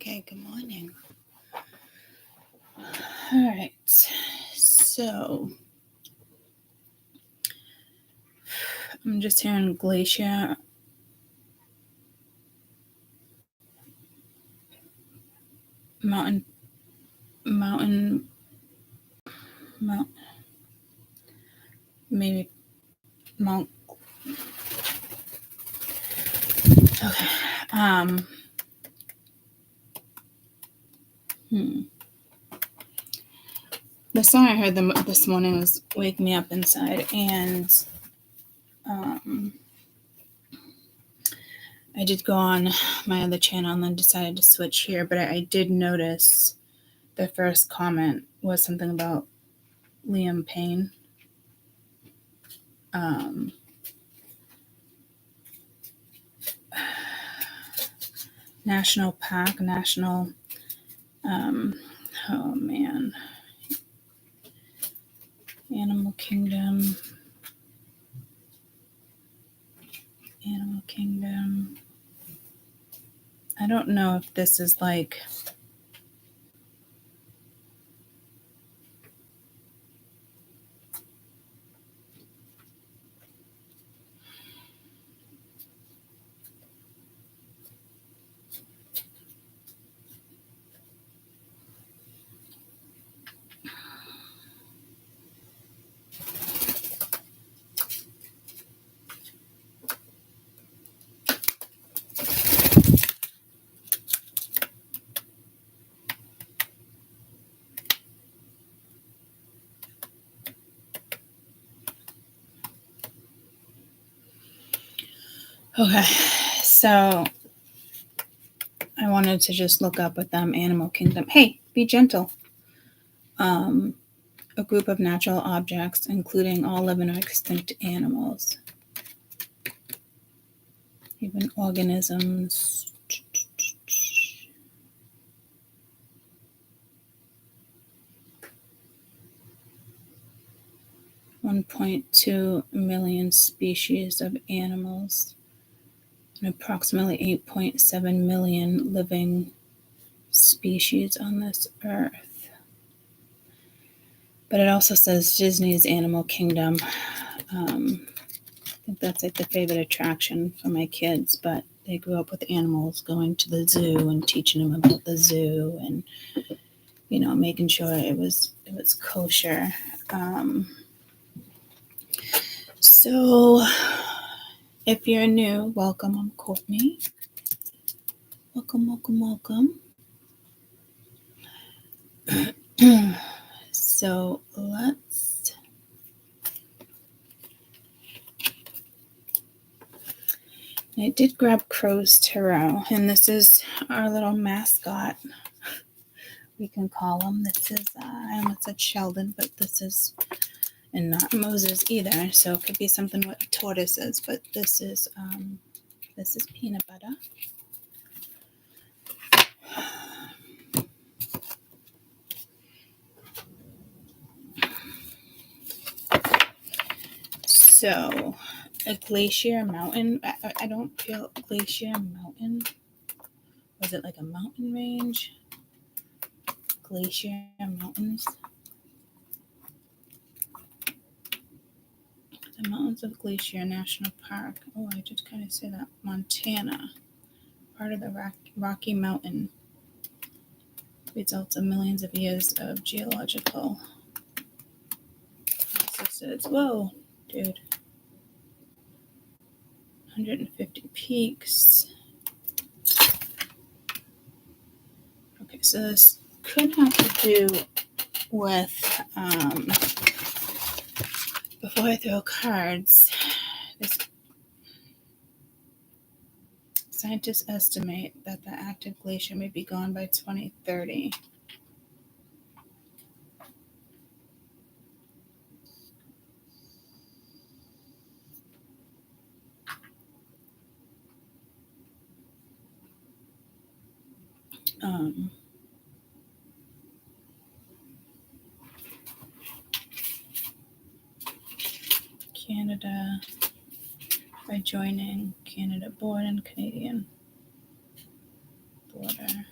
Okay, good morning. All right, so I'm just here in Glacier. Mountain, maybe Mount. Okay. The song I heard this morning was "Wake Me Up Inside," and I did go on my other channel and then decided to switch here. But I did notice the first comment was something about Liam Payne. National Park, oh man, Animal Kingdom. I don't know if this is like okay. So I wanted to just look up with them Animal Kingdom. Hey, be gentle. A group of natural objects, including all living or extinct animals, even organisms. 1.2 million species of animals and approximately 8.7 million living species on this earth. But it also says Disney's Animal Kingdom. I think that's like the favorite attraction for my kids, but they grew up with animals, going to the zoo and teaching them about the zoo and, making sure it was kosher. So if you're new, welcome. I'm Courtney. Welcome. So I did grab Crow's Tarot, and this is our little mascot. We can call him. This is, I almost said Sheldon, but this is, and not Moses either. So it could be something with tortoises, but this is Peanut Butter. So, a Glacier Mountain. I don't feel Glacier Mountain. Was it like a mountain range? Glacier Mountains. The Mountains of Glacier National Park. Oh, I just kind of say that. Montana. Part of the Rocky Mountain. Results of millions of years of geological processes. Whoa, dude. 150 peaks. Okay, so this could have to do with, before I throw cards, scientists estimate that the active glacier may be gone by 2030. Canada, by joining Canada border and Canadian border.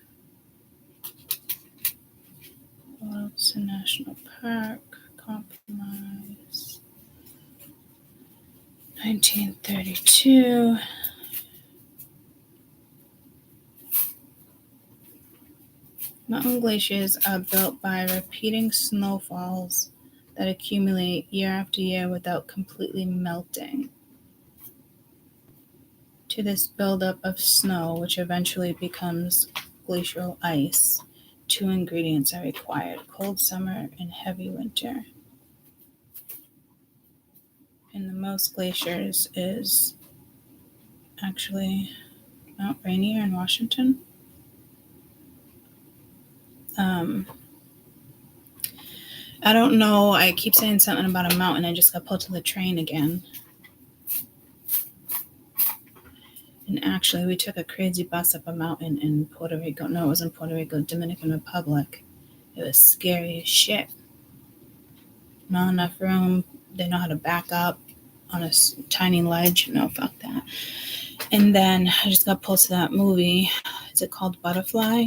Wilson National Park, compromise. 1932. Mountain glaciers are built by repeating snowfalls that accumulate year after year without completely melting. To this buildup of snow, which eventually becomes glacial ice, two ingredients are required: cold summer and heavy winter. And the most glaciers is actually Mount Rainier in Washington. I don't know. I keep saying something about a mountain. I just got pulled to the train again. And actually, we took a crazy bus up a mountain in Puerto Rico. No, it wasn't Puerto Rico, Dominican Republic. It was scary as shit. Not enough room. Didn't know how to back up on a tiny ledge. No, fuck that. And then I just got pulled to that movie. Is it called Butterfly?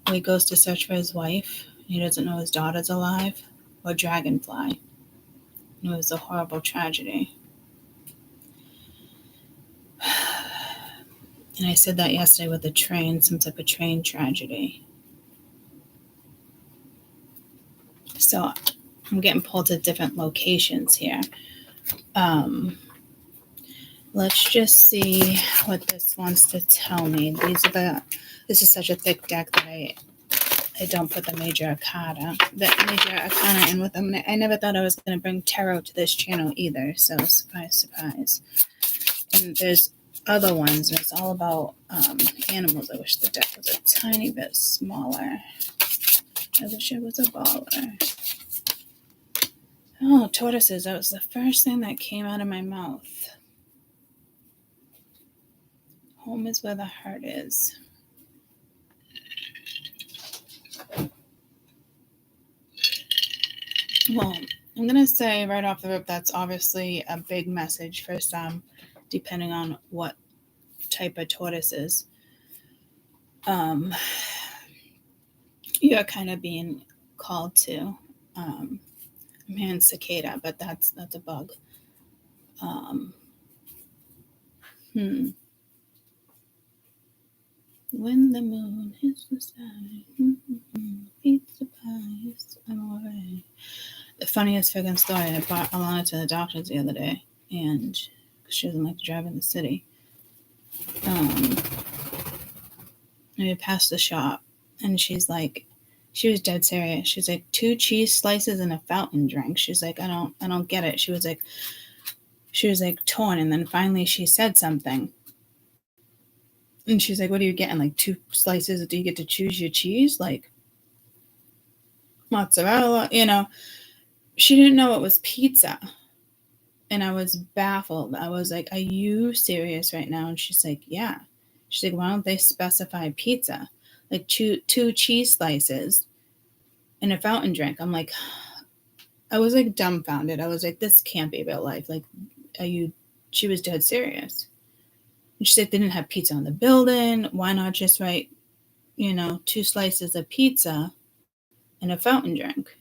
Where he goes to search for his wife. He doesn't know his daughter's alive. Or Dragonfly. It was a horrible tragedy. And I said that yesterday with the train, some type of train tragedy. So I'm getting pulled to different locations here. Let's just see what this wants to tell me. This is such a thick deck that I don't put the major arcana in with them. I never thought I was going to bring tarot to this channel either. So surprise, surprise. And there's other ones, and it's all about animals. I wish the deck was a tiny bit smaller. I wish it was a baller. Oh, tortoises. That was the first thing that came out of my mouth. Home is where the heart is. Well, I'm going to say right off the rip, that's obviously a big message for some, depending on what type of tortoises. You're kind of being called to. I'm hearing cicada, but that's a bug. When the moon hits the sky, pizza pies, I'm alright. The funniest friggin' story, I brought Alana to the doctor's the other day, and she doesn't like to drive in the city. We passed the shop, and she was dead serious. She's like, 2 cheese slices and a fountain drink. She's like, I don't get it. She was like torn, and then finally she said something. And she's like, what are you getting? Like 2 slices? Do you get to choose your cheese? Like mozzarella, She didn't know it was pizza. And I was baffled. I was like, are you serious right now? And she's like, yeah. She's like, why don't they specify pizza? Like 2 cheese slices and a fountain drink. I'm like, I was like dumbfounded. I was like, this can't be real life. Like, she was dead serious. And she said they didn't have pizza on the building. Why not just write, 2 slices of pizza and a fountain drink?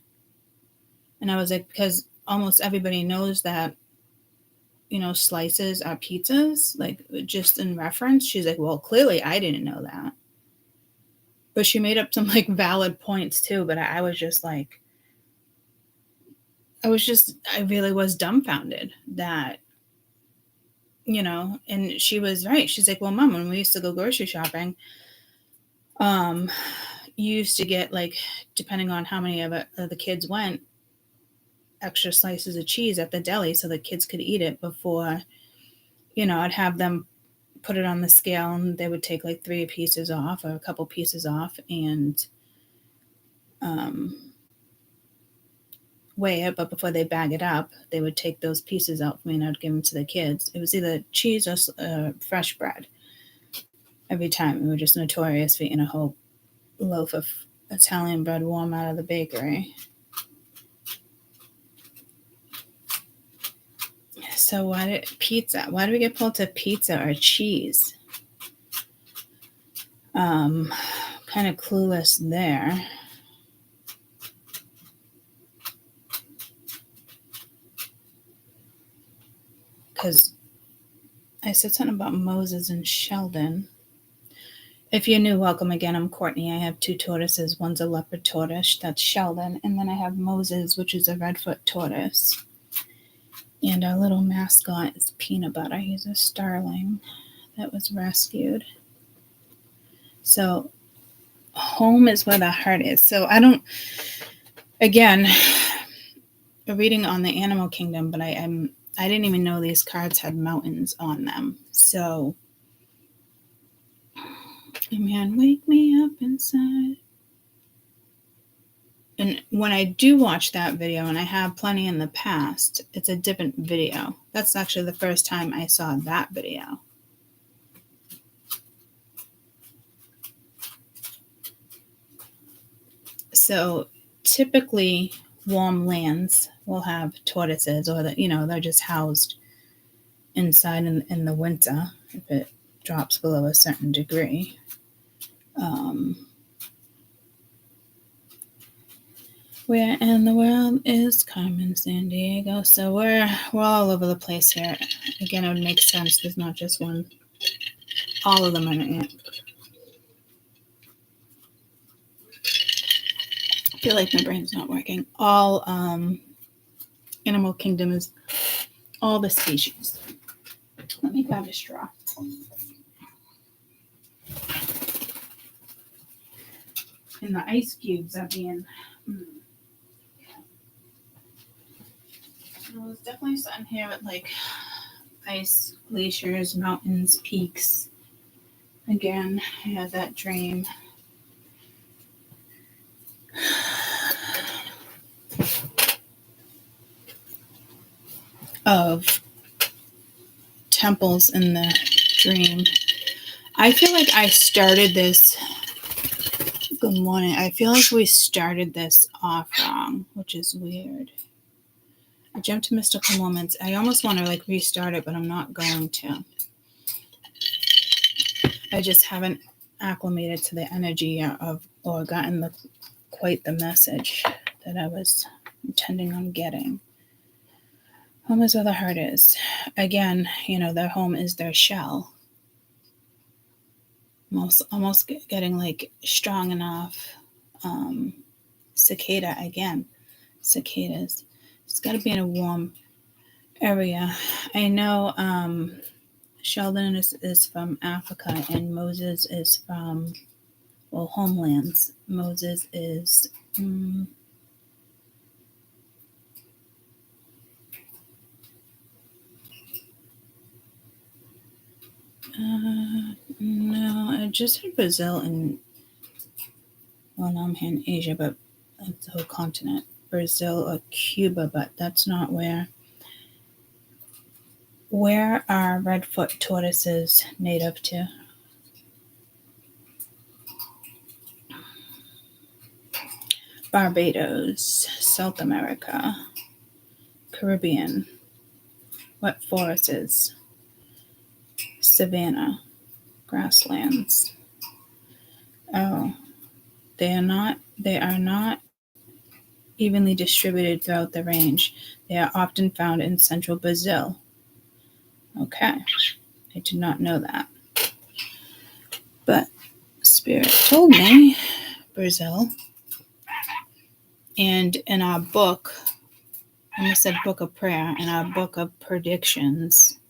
And I was like, because almost everybody knows that, slices are pizzas, like just in reference. She's like, well, clearly I didn't know that. But she made up some like valid points too. But I was just like, I really was dumbfounded that, and she was right. She's like, well, Mom, when we used to go grocery shopping, you used to get like, depending on how many of the kids went, extra slices of cheese at the deli so the kids could eat it before, I'd have them put it on the scale and they would take like 3 pieces off or a couple pieces off and weigh it. But before they bag it up, they would take those pieces out for me and I'd give them to the kids. It was either cheese or fresh bread every time. We were just notorious for eating a whole loaf of Italian bread warm out of the bakery. So why do we get pulled to pizza or cheese? Kind of clueless there. because I said something about Moses and Sheldon. If you're new, welcome again. I'm Courtney. I have 2 tortoises. One's a leopard tortoise, that's Sheldon, and then I have Moses, which is a redfoot tortoise. And our little mascot is Peanut Butter. He's a starling that was rescued. So home is where the heart is. So I don't, again, a reading on the animal kingdom, but I didn't even know these cards had mountains on them. So, man, wake me up inside. And when I do watch that video, and I have plenty in the past, it's a different video. That's actually the first time I saw that video. So typically warm lands will have tortoises, or they're just housed inside in the winter if it drops below a certain degree. Where in the world is Carmen Sandiego? So we're all over the place here. Again, it would make sense. There's not just one. All of them are in it. I feel like my brain's not working. All animal kingdom is all the species. Let me grab a straw. And the ice cubes are being... There's definitely something here with like ice, glaciers, mountains, peaks. Again, I had that dream. Of temples in the dream. I feel like I started this. Good morning. I feel like we started this off wrong, which is weird. I jumped to mystical moments. I almost want to restart it, but I'm not going to. I just haven't acclimated to the energy or gotten quite the message that I was intending on getting. Home is where the heart is. Again, their home is their shell. Almost getting strong enough. Cicada again. Cicadas. It's got to be in a warm area. I know Sheldon is from Africa, and Moses is from, homelands. Moses is... no, I just heard Brazil and... Well, no, I'm here in Asia, but that's the whole continent. Brazil or Cuba, but that's not where. Where are redfoot tortoises native to? Barbados, South America, Caribbean. Wet forests, savanna, grasslands. Oh, they are not evenly distributed throughout the range. They are often found in central Brazil. Okay, I did not know that. But Spirit told me Brazil. And in our book, I almost said book of prayer, in our book of predictions,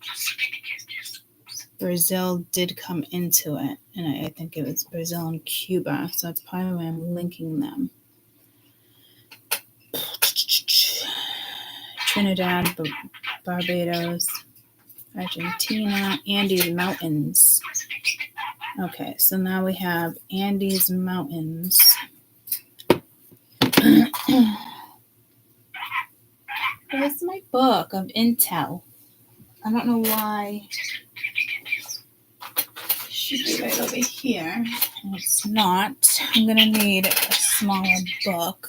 Brazil did come into it. And I think it was Brazil and Cuba. So that's probably why I'm linking them. Trinidad, Barbados, Argentina, Andes Mountains. Okay, so now we have Andes Mountains. Where's my book of intel? I don't know why. It should be right over here. And it's not. I'm going to need a smaller book.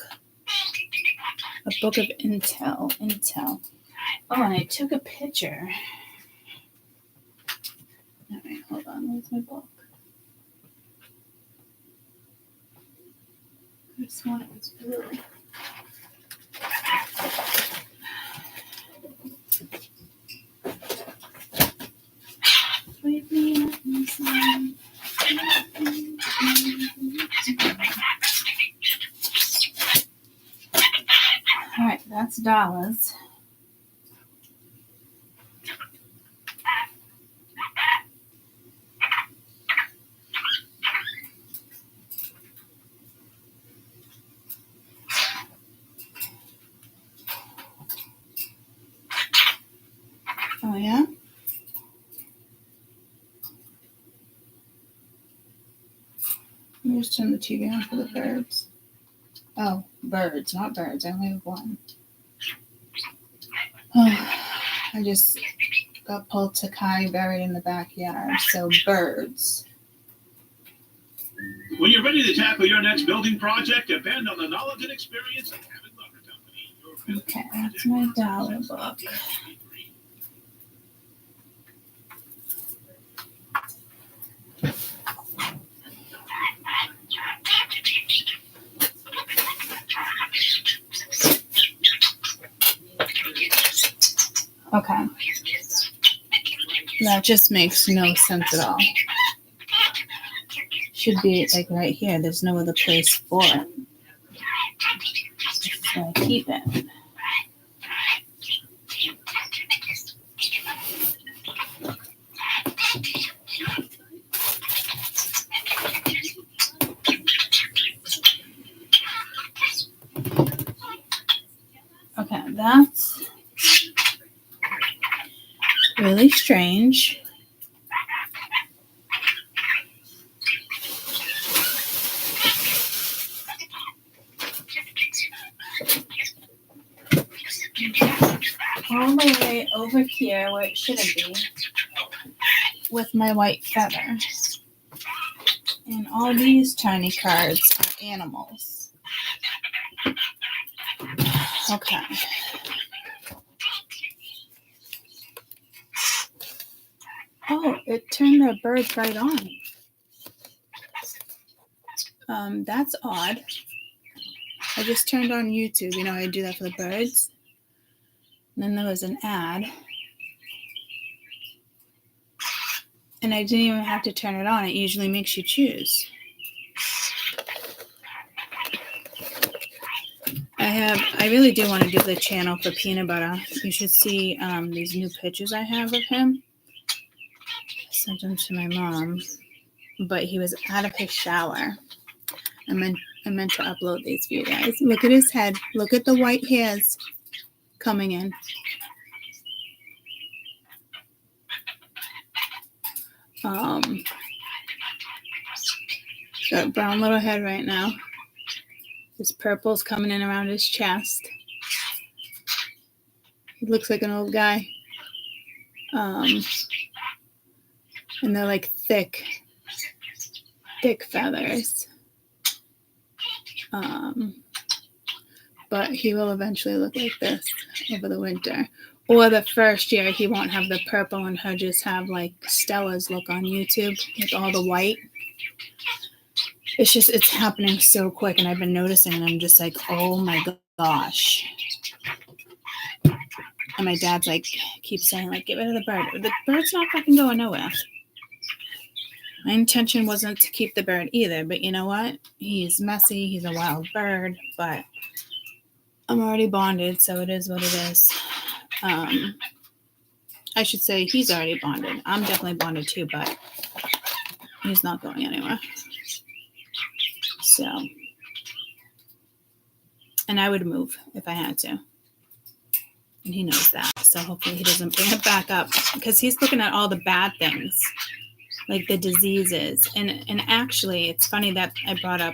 A book of intel. Oh, and I took a picture. All right, hold on. Where's my book? This one is blue. $6. Oh, yeah? Let me just turn the TV on for the birds. Oh, birds, not birds. I only have one. Oh, I just got pulled to Kai buried in the backyard. So, birds. When you're ready to tackle your next building project, depend on the knowledge and experience of Cabot Lumber Company. Okay, that's my dollar book. Okay. That just makes no sense at all. Should be like right here. There's no other place for it. So I keep it. Okay, that's really strange. All the way over here where it shouldn't be with my white feather. And all these tiny cards are animals. Okay. Oh, it turned the birds right on. That's odd. I just turned on YouTube. You know, I do that for the birds. And then there was an ad. And I didn't even have to turn it on. It usually makes you choose. I really do want to give the channel for peanut butter. You should see these new pictures I have of him. I sent them to my mom. But he was out of his shower. I meant to upload these for you guys. Look at his head. Look at the white hairs coming in. Got brown little head right now. His purple's coming in around his chest. He looks like an old guy. And they're like thick feathers. But he will eventually look like this over the winter. Or the first year, he won't have the purple and he'll just have like Stella's look on YouTube with all the white. It's happening so quick, and I've been noticing, and I'm just like, oh my gosh. And my dad's like, keeps saying, like, get rid of the bird. The bird's not fucking going nowhere. My intention wasn't to keep the bird either, but you know what? He's messy. He's a wild bird, but I'm already bonded, so it is what it is. I should say he's already bonded. I'm definitely bonded too, but he's not going anywhere. So, and I would move if I had to. And he knows that. So hopefully he doesn't bring it back up, because he's looking at all the bad things, like the diseases. And actually, it's funny that I brought up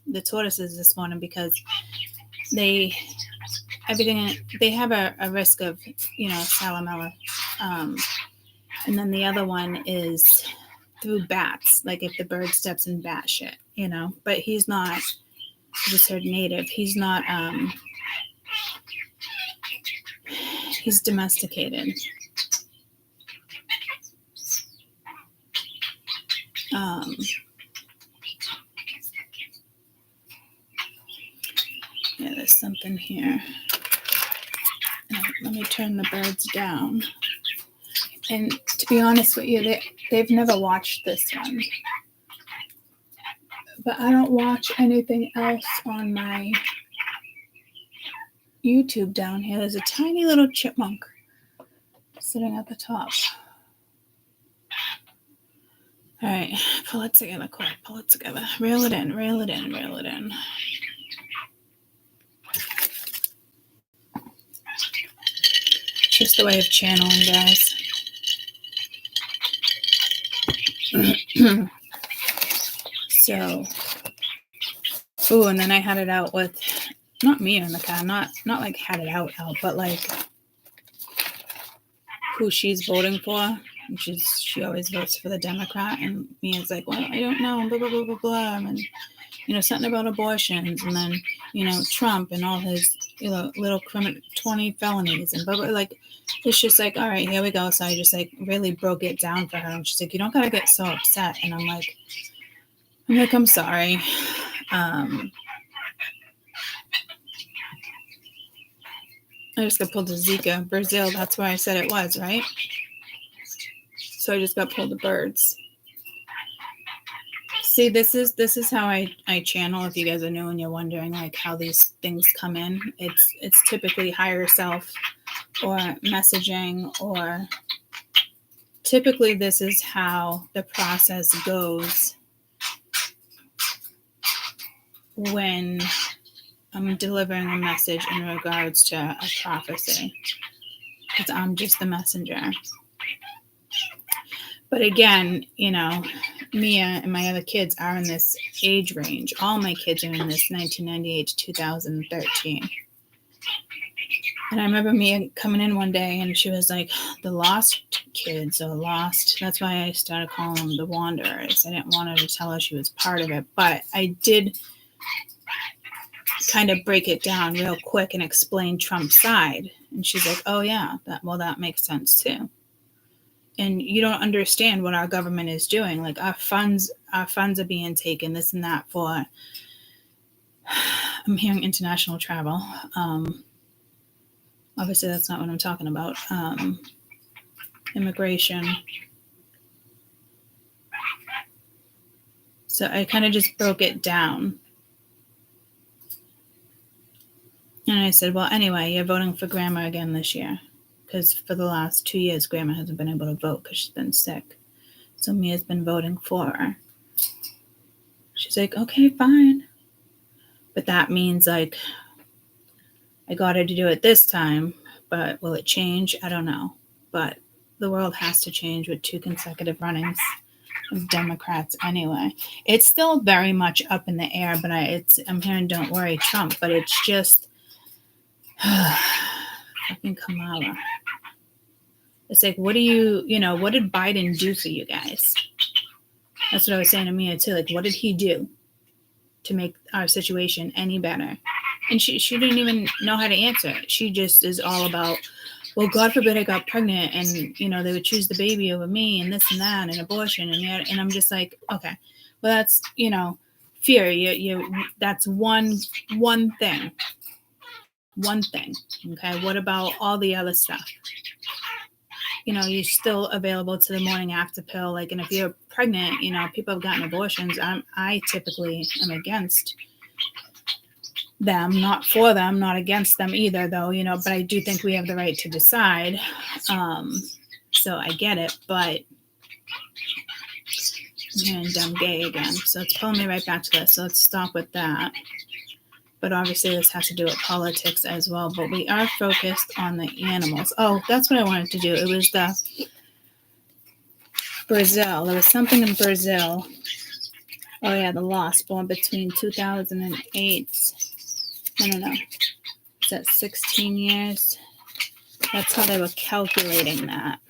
the tortoises this morning, because they have a risk of, salmonella. And then the other one is through bats, like if the bird steps in bat shit, but he's not, I just heard native, he's not, he's domesticated. Yeah, there's something here. Let me turn the birds down. And to be honest with you, they've never watched this one. But I don't watch anything else on my YouTube down here. There's a tiny little chipmunk sitting at the top. All right, pull it together, quick. Pull it together. Reel it in, reel it in, reel it in. Just the way of channeling, guys. So, oh, and then I had it out with, not me in the car, not like had it out, but like who she's voting for. And she always votes for the Democrat, and me is like, well, I don't know, blah blah blah blah blah, and something about abortions, and then Trump and all his little 20 felonies and blah blah. Like, it's just like, all right, here we go. So I just like really broke it down for her, and she's like, you don't gotta get so upset, and I'm like, I'm sorry. I just got pulled to Zika, Brazil. That's where I said it was, right? So I just got pulled to birds. See, this is how I channel. If you guys are new and you're wondering like how these things come in, it's typically higher self or messaging, or typically this is how the process goes when I'm delivering a message in regards to a prophecy, because I'm just the messenger. But again, Mia and my other kids are in this age range. All my kids are in this 1998 to 2013. And I remember Mia coming in one day and she was like, the lost kids are lost. That's why I started calling them the wanderers. I didn't want her to tell her she was part of it, but I did kind of break it down real quick and explain Trump's side. And she's like, oh yeah, that makes sense too. And you don't understand what our government is doing. Like our funds are being taken, this and that for, I'm hearing international travel. Obviously that's not what I'm talking about. Immigration. So I kind of just broke it down. And I said, well, anyway, you're voting for Grandma again this year. Because for the last 2 years, Grandma hasn't been able to vote because she's been sick. So Mia's been voting for her. She's like, okay, fine. But that means like, I got her to do it this time, but will it change? I don't know. But the world has to change with 2 consecutive runnings of Democrats anyway. It's still very much up in the air, but I'm hearing don't worry Trump, but it's just fucking Kamala. It's like, what did Biden do for you guys? That's what I was saying to Mia too. Like, what did he do to make our situation any better? And she didn't even know how to answer it. She just is all about, well, God forbid I got pregnant and, they would choose the baby over me and this and that and abortion. And I'm just like, okay, well, that's, fear. You that's one thing. One thing. Okay. What about all the other stuff? You're still available to the morning after pill. Like, and if you're pregnant, people have gotten abortions. I typically am against them, not for them, not against them either, though, but I do think we have the right to decide. So I get it, but I'm hearing dumb gay again. So it's pulling me right back to this. So let's stop with that. But obviously this has to do with politics as well. But we are focused on the animals. Oh, that's what I wanted to do. It was the Brazil. There was something in Brazil. Oh, yeah, the lost born between 2008. No. Is that 16 years? That's how they were calculating that.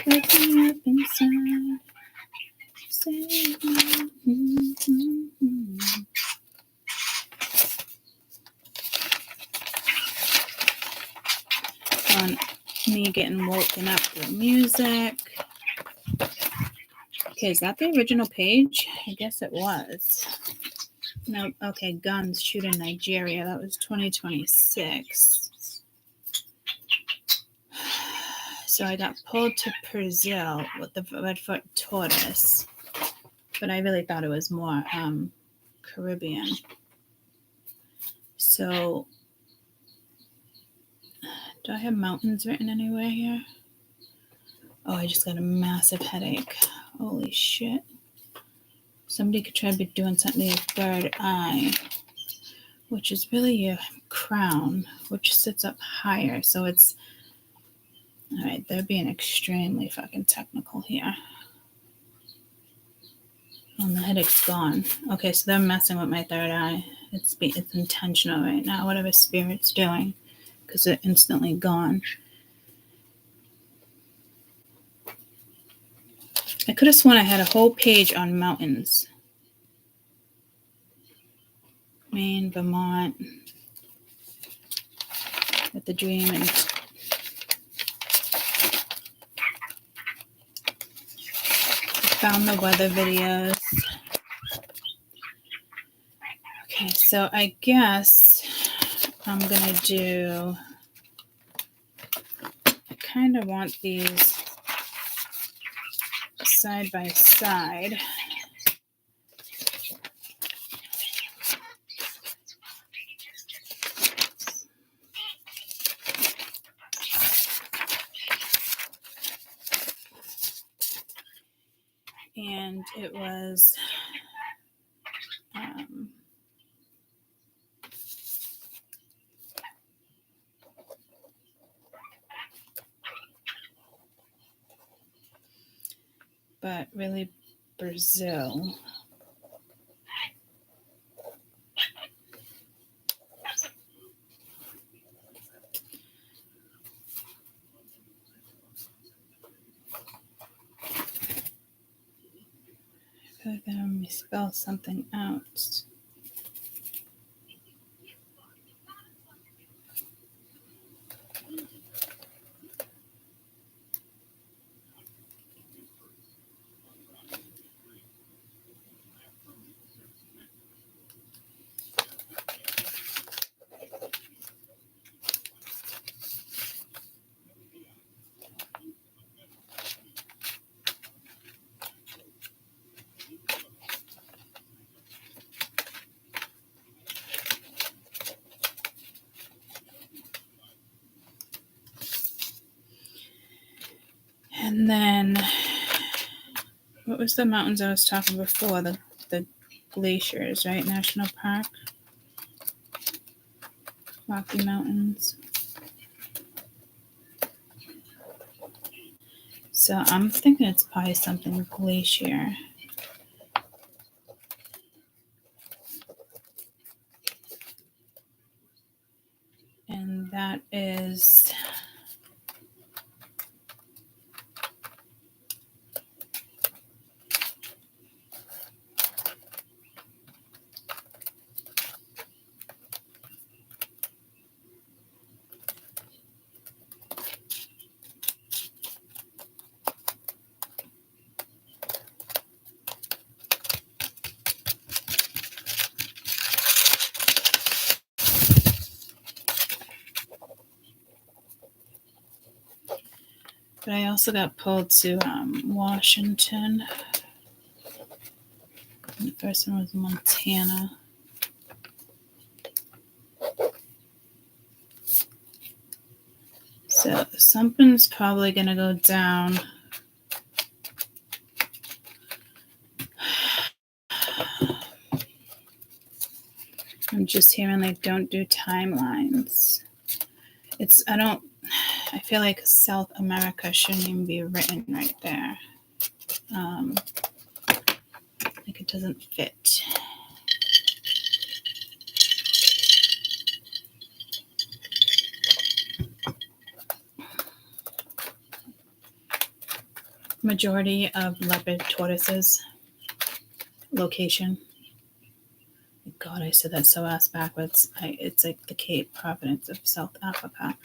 Looking up inside. On me getting woken up with music. Okay, is that the original page? I guess it was. No, okay, guns shoot in Nigeria. That was 2026. So I got pulled to Brazil with the redfoot tortoise. But I really thought it was more Caribbean. So, do I have mountains written anywhere here? Oh, I just got a massive headache. Holy shit. Somebody could try to be doing something to your third eye, which is really your crown, which sits up higher. So it's, all right, they're being extremely fucking technical here. Oh, the headache's gone. Okay, so they're messing with my third eye. It's intentional right now, whatever spirit's doing, because they're instantly gone. I could have sworn I had a whole page on mountains. Maine, Vermont, with the dream, and found the weather videos. Okay, so I guess I'm gonna do, I kind of want these side by side. And it was but really Brazil. I feel like I misspelled something out. And then, what was the mountains I was talking before? The glaciers, right? National Park. Rocky Mountains. So I'm thinking it's probably something glacier. And that is but I also got pulled to Washington. And the first one was Montana. So something's probably going to go down. I'm just hearing they don't do timelines. I feel like South America shouldn't even be written right there. Like it doesn't fit. Majority of leopard tortoises. Location. God, I said that so ass backwards. It's like the Cape Providence of South Africa.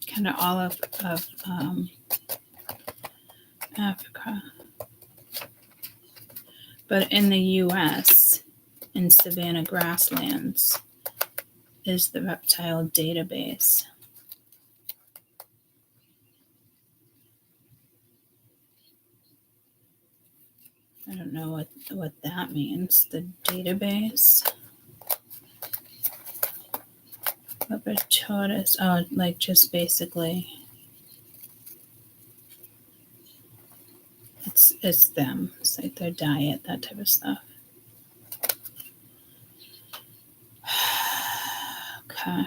Kind of all of Africa. But in the U.S., in savanna grasslands, is the reptile database. I don't know what that means. The database. Rubber tortoise. Oh, like just basically. It's them. It's like their diet, that type of stuff. Okay.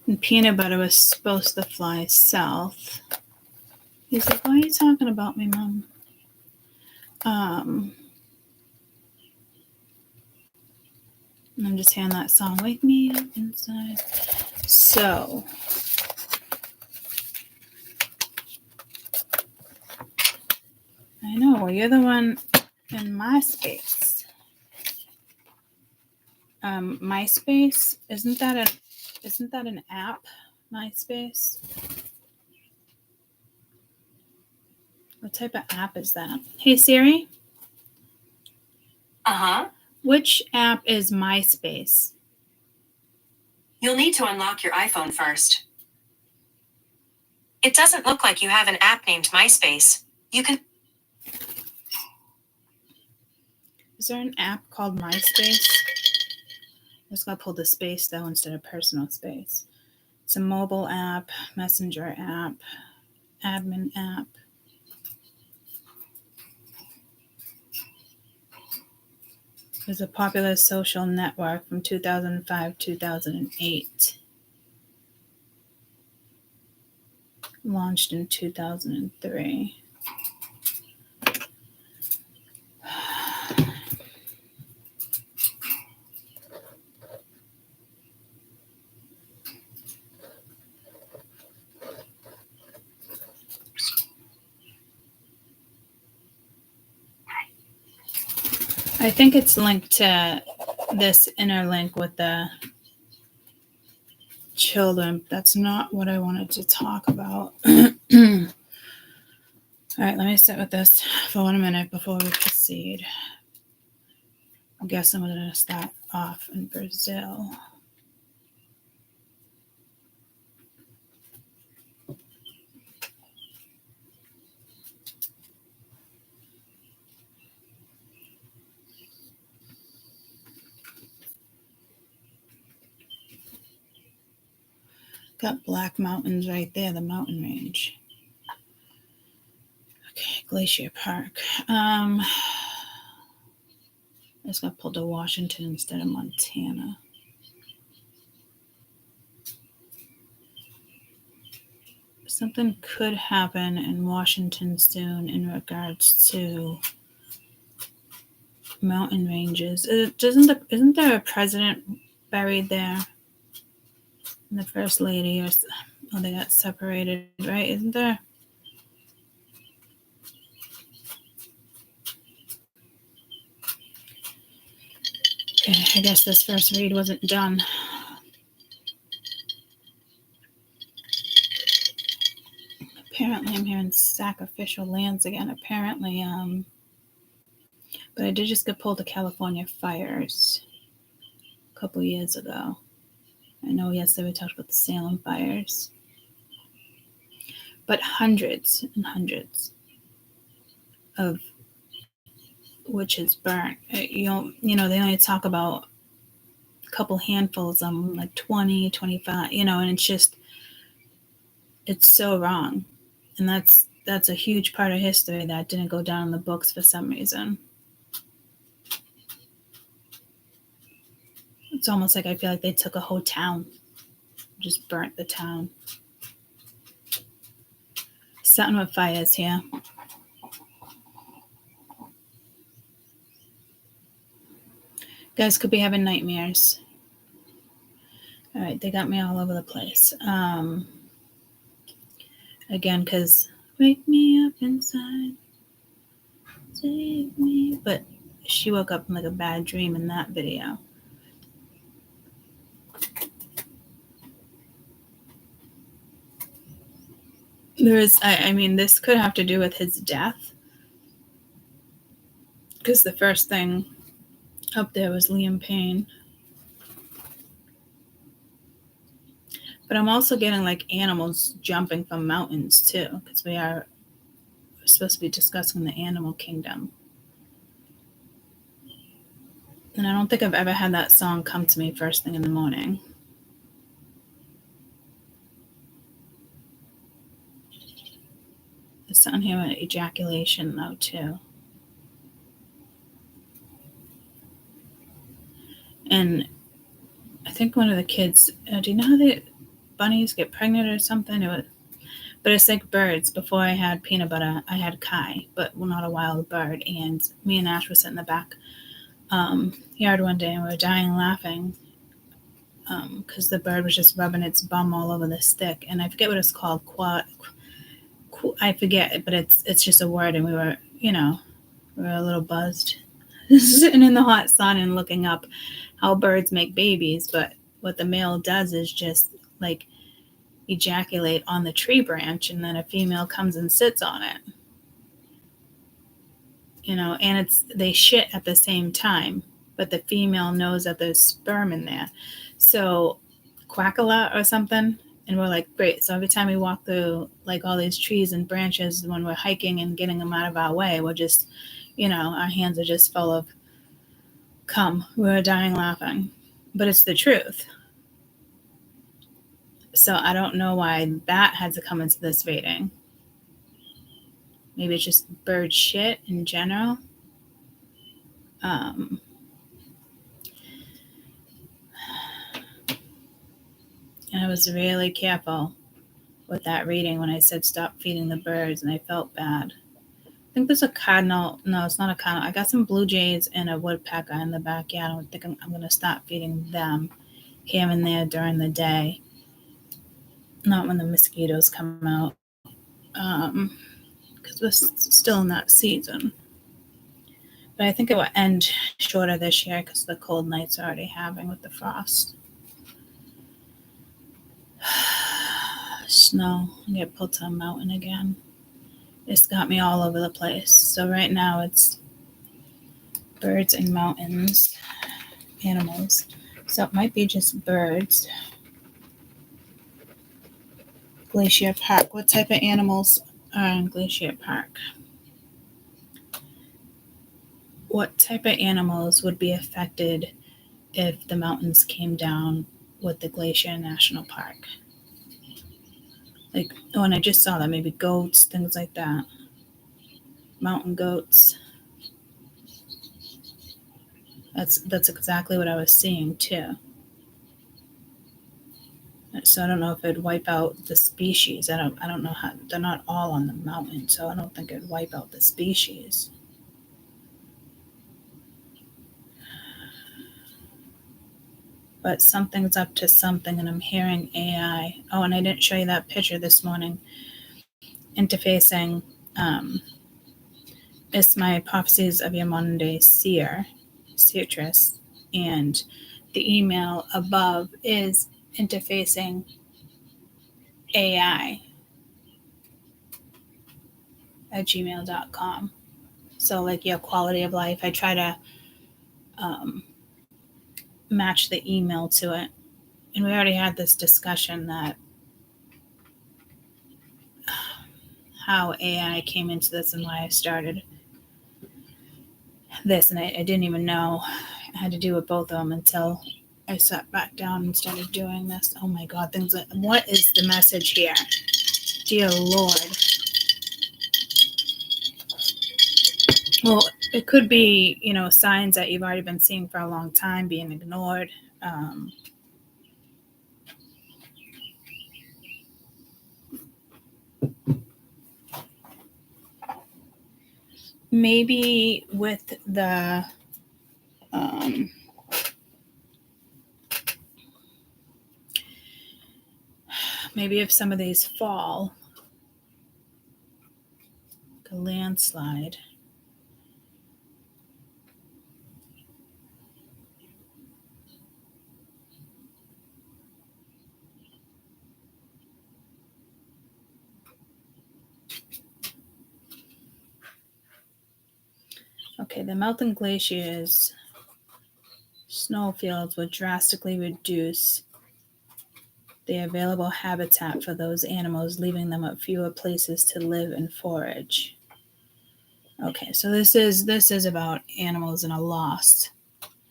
And peanut butter was supposed to fly south. He's like, why are you talking about me, Mom? I'm just hearing that song, Wake Me Up Inside. So, I know, well, you're the one in MySpace. MySpace, isn't that an app? MySpace? What type of app is that? Hey Siri? Uh-huh. Which app is MySpace? You'll need to unlock your iPhone first. It doesn't look like you have an app named MySpace. You can... Is there an app called MySpace? I just gotta pull the space though instead of personal space. It's a mobile app, messenger app, admin app. It was a popular social network from 2005-2008. Launched in 2003. I think it's linked to this interlink with the children. That's not what I wanted to talk about. All right, let me sit with this for 1 minute before we proceed. I guess I'm going to start off in Brazil. Got Black Mountains right there, the mountain range. Okay, Glacier Park. I just got pulled to Washington instead of Montana. Something could happen in Washington soon in regards to mountain ranges. Isn't there a president buried there? And the first lady, or they got separated, right? Isn't there? Okay, I guess this first read wasn't done. Apparently, I'm hearing sacrificial lands again. Apparently, but I did just get pulled to California fires a couple years ago. I know yesterday we talked about the Salem fires, but hundreds and hundreds of witches burnt. You know, they only talk about a couple handfuls of them, like 20, 25, and it's so wrong. And that's a huge part of history that didn't go down in the books for some reason. It's almost like I feel like they took a whole town, just burnt the town. Something with fires here. Guys could be having nightmares. All right, they got me all over the place. Again, because wake me up inside, save me. But she woke up in like a bad dream in that video. This could have to do with his death. because the first thing up there was Liam Payne. But I'm also getting like animals jumping from mountains too, because we're supposed to be discussing the animal kingdom. And I don't think I've ever had that song come to me first thing in the morning. There's something here with ejaculation though too. And I think one of the kids, do you know how the bunnies get pregnant or something? But it's like birds. Before I had peanut butter, I had Kai, but not a wild bird. And me and Ash were sitting in the back yard one day and we were dying laughing because the bird was just rubbing its bum all over the stick. And I forget what it's called. I forget, but it's just a word. And we were a little buzzed sitting in the hot sun and looking up how birds make babies. But what the male does is just like ejaculate on the tree branch, and then a female comes and sits on it. And they shit at the same time, but the female knows that there's sperm in there. So quack a lot or something. And we're like, great. So every time we walk through like all these trees and branches when we're hiking and getting them out of our way, we're just, our hands are just full of cum. We're dying laughing. But it's the truth. So I don't know why that had to come into this rating. Maybe it's just bird shit in general. And I was really careful with that reading when I said stop feeding the birds, and I felt bad. I think there's a cardinal. No, it's not a cardinal. I got some blue jays and a woodpecker in the backyard. I think I'm going to stop feeding them here and there during the day. Not when the mosquitoes come out, because we're still in that season. But I think it will end shorter this year because the cold nights are already having with the frost. Snow. I get pulled to a mountain again. It's got me all over the place. So right now it's birds and mountains, animals. So it might be just birds. Glacier Park. What type of animals are in Glacier Park? What type of animals would be affected if the mountains came down with the Glacier National Park? Like, and I just saw that, maybe goats, things like that. Mountain goats. That's exactly what I was seeing too. So I don't know if it'd wipe out the species. I don't know how. They're not all on the mountain, so I don't think it'd wipe out the species. But something's up to something, and I'm hearing AI. Oh, and I didn't show you that picture this morning. Interfacing. It's my Prophecies of Yamonde Seertress, and the email above is interfacing AI at gmail.com. So like your quality of life, I try to match the email to it. And we already had this discussion that how AI came into this and why I started this. And I didn't even know I had to do with both of them until I sat back down and started doing this. Oh my God, what is the message here? Dear Lord. Well, it could be, signs that you've already been seeing for a long time being ignored. Maybe with the maybe if some of these fall, like a landslide. Okay, the melting glaciers, snowfields would drastically reduce the available habitat for those animals, leaving them at fewer places to live and forage. Okay, so this is about animals in a loss.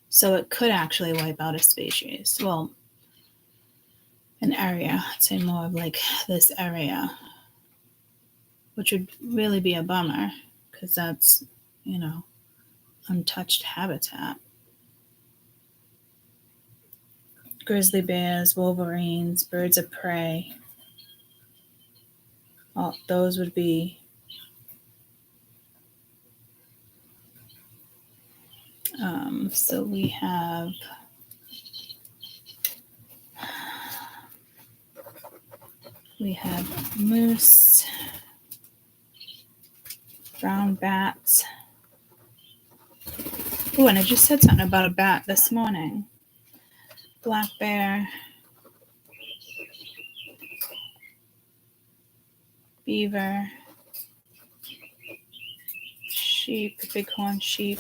So it could actually wipe out a species. Well, an area, I'd say more of like this area, which would really be a bummer because that's, untouched habitat. Grizzly bears, wolverines, birds of prey, all those would be so we have moose, brown bats. Oh, and I just said something about a bat this morning. Black bear, beaver, sheep, bighorn sheep,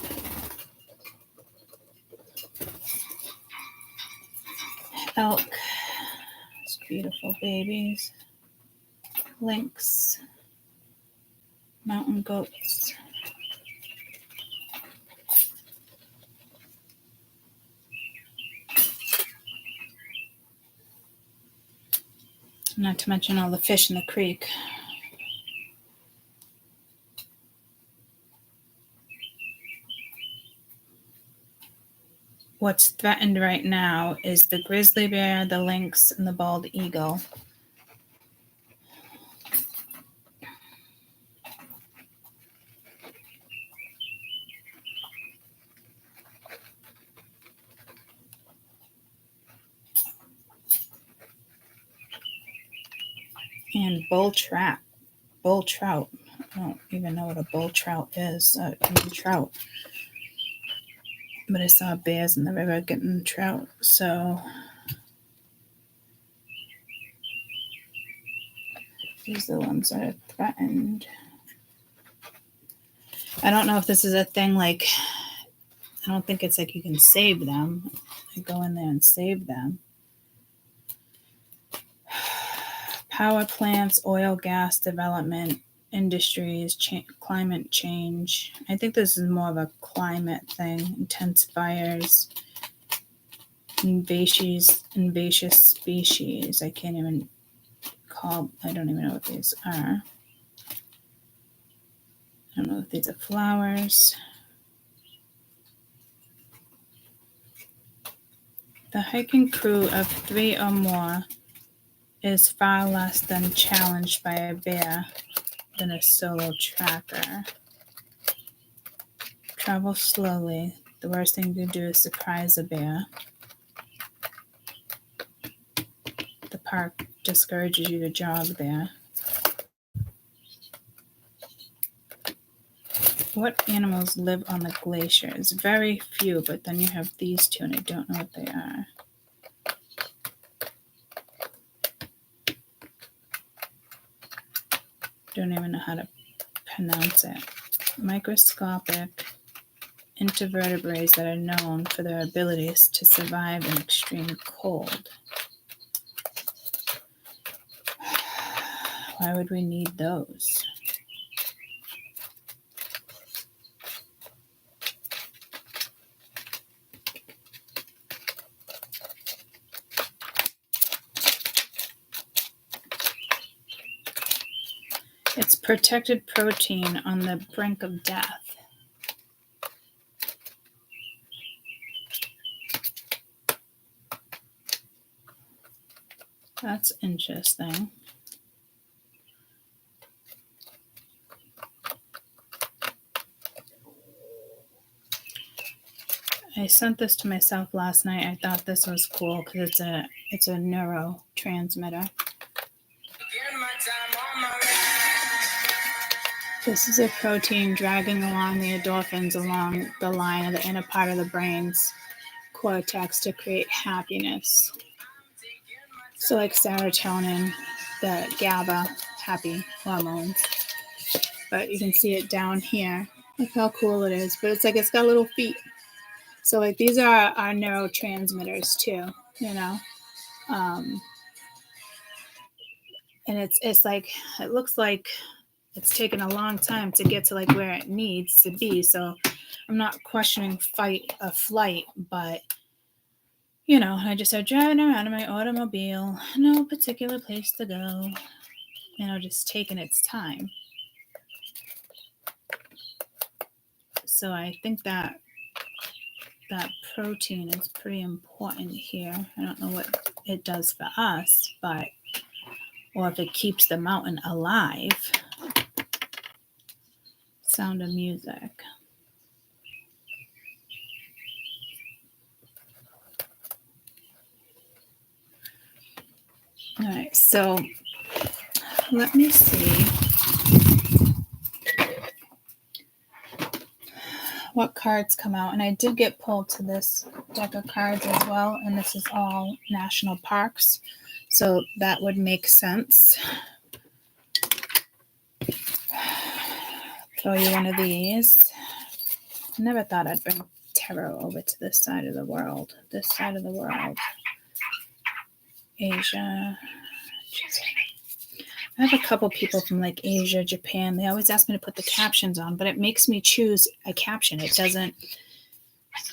elk, those beautiful babies, lynx, mountain goats. Not to mention all the fish in the creek. What's threatened right now is the grizzly bear, the lynx, and the bald eagle. And bull trout. I don't even know what a bull trout is. Trout. But I saw bears in the river getting trout. So these are the ones that are threatened. I don't know if this is a thing like, I don't think it's like you can save them. You go in there and save them. Power plants, oil, gas development, industries, climate change. I think this is more of a climate thing. Intense fires, invasive species. I don't even know what these are. I don't know if these are flowers. The hiking crew of 3 or more is far less than challenged by a bear than a solo tracker. Travel slowly. The worst thing you can do is surprise a bear. The park discourages you to jog there. What animals live on the glaciers? Very few, but then you have these two, and I don't know what they are. Don't even know how to pronounce it. Microscopic invertebrates that are known for their abilities to survive in extreme cold. Why would we need those? It's protected protein on the brink of death. That's interesting. I sent this to myself last night. I thought this was cool because it's a neurotransmitter. This is a protein dragging along the endorphins along the line of the inner part of the brain's cortex to create happiness. So like serotonin, the GABA, happy hormones. But you can see it down here Look how cool it is. But it's like it's got little feet. So like these are our neurotransmitters too, you know. And it's like it looks like it's taken a long time to get to like where it needs to be. So I'm not questioning flight, but you know, I just started driving around in my automobile, no particular place to go, you know, just taking its time. So I think that protein is pretty important here. I don't know what it does for us, but or if it keeps the mountain alive. Sound of Music. All right, so let me see what cards come out. And I did get pulled to this deck of cards as well, and this is all national parks, so that would make sense. Throw you one of these. I never thought I'd bring tarot over to this side of the world. This side of the world. Asia. I have a couple people from like Asia, Japan. They always ask me to put the captions on, but it makes me choose a caption. It doesn't,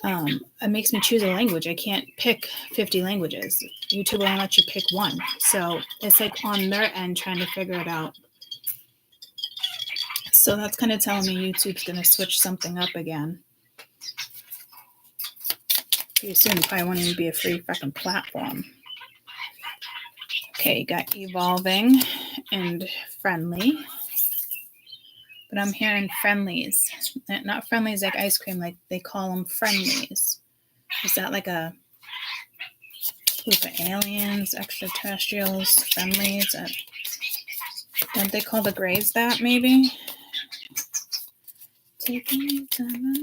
it makes me choose a language. I can't pick 50 languages. YouTube won't let you pick one. So it's like on their end trying to figure it out. So that's kind of telling me YouTube's going to switch something up again. Pretty soon, it probably won't even be a free fucking platform. Okay, you got evolving and friendly. But I'm hearing friendlies. Not friendlies like ice cream, like they call them friendlies. Is that like a group of aliens, extraterrestrials, friendlies? Don't they call the Greys that, maybe? Taking time.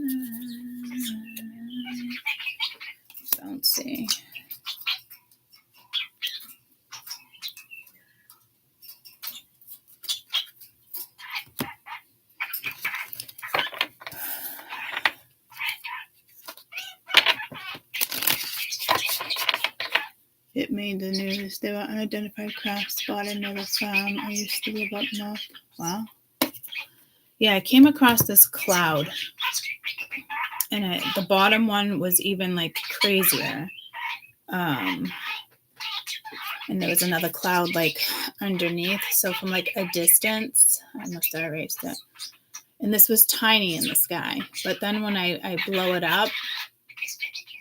Don't see. It made the news. There were unidentified craft spotted near the farm I used to live up north. Wow. Yeah, I came across this cloud. And the bottom one was even like crazier. And there was another cloud like underneath. So from like a distance, I must have erased it. And this was tiny in the sky. But then when I blow it up,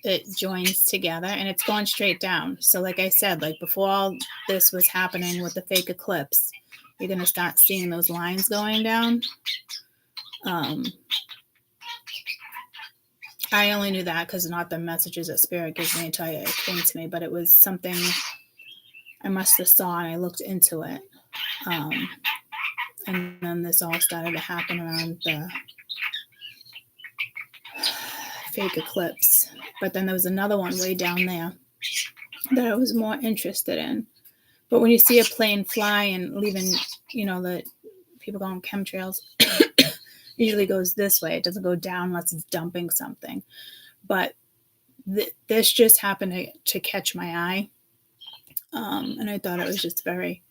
it joins together and it's going straight down. So like I said, like before all this was happening with the fake eclipse, you're going to start seeing those lines going down. I only knew that because not the messages that Spirit gives me until it came to me, but it was something I must have saw and I looked into it. And then this all started to happen around the fake eclipse. But then there was another one way down there that I was more interested in. But when you see a plane fly and leaving, you know, the people call them chemtrails, usually goes this way. It doesn't go down unless it's dumping something. But this just happened to catch my eye. And I thought it was just very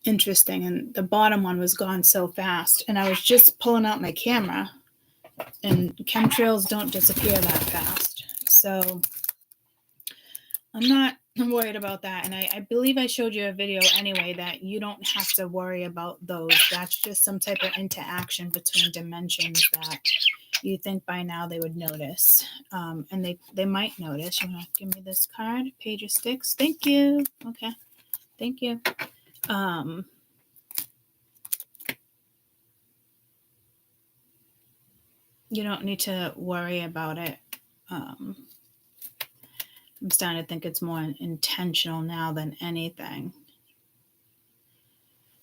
interesting. And the bottom one was gone so fast. And I was just pulling out my camera. And chemtrails don't disappear that fast. So I'm not worried about that. And I believe I showed you a video anyway that you don't have to worry about those. That's just some type of interaction between dimensions that you think by now they would notice. And they might notice. You want to give me this card? Page of Sticks. Thank you. Okay. Thank you. You don't need to worry about it. I'm starting to think it's more intentional now than anything.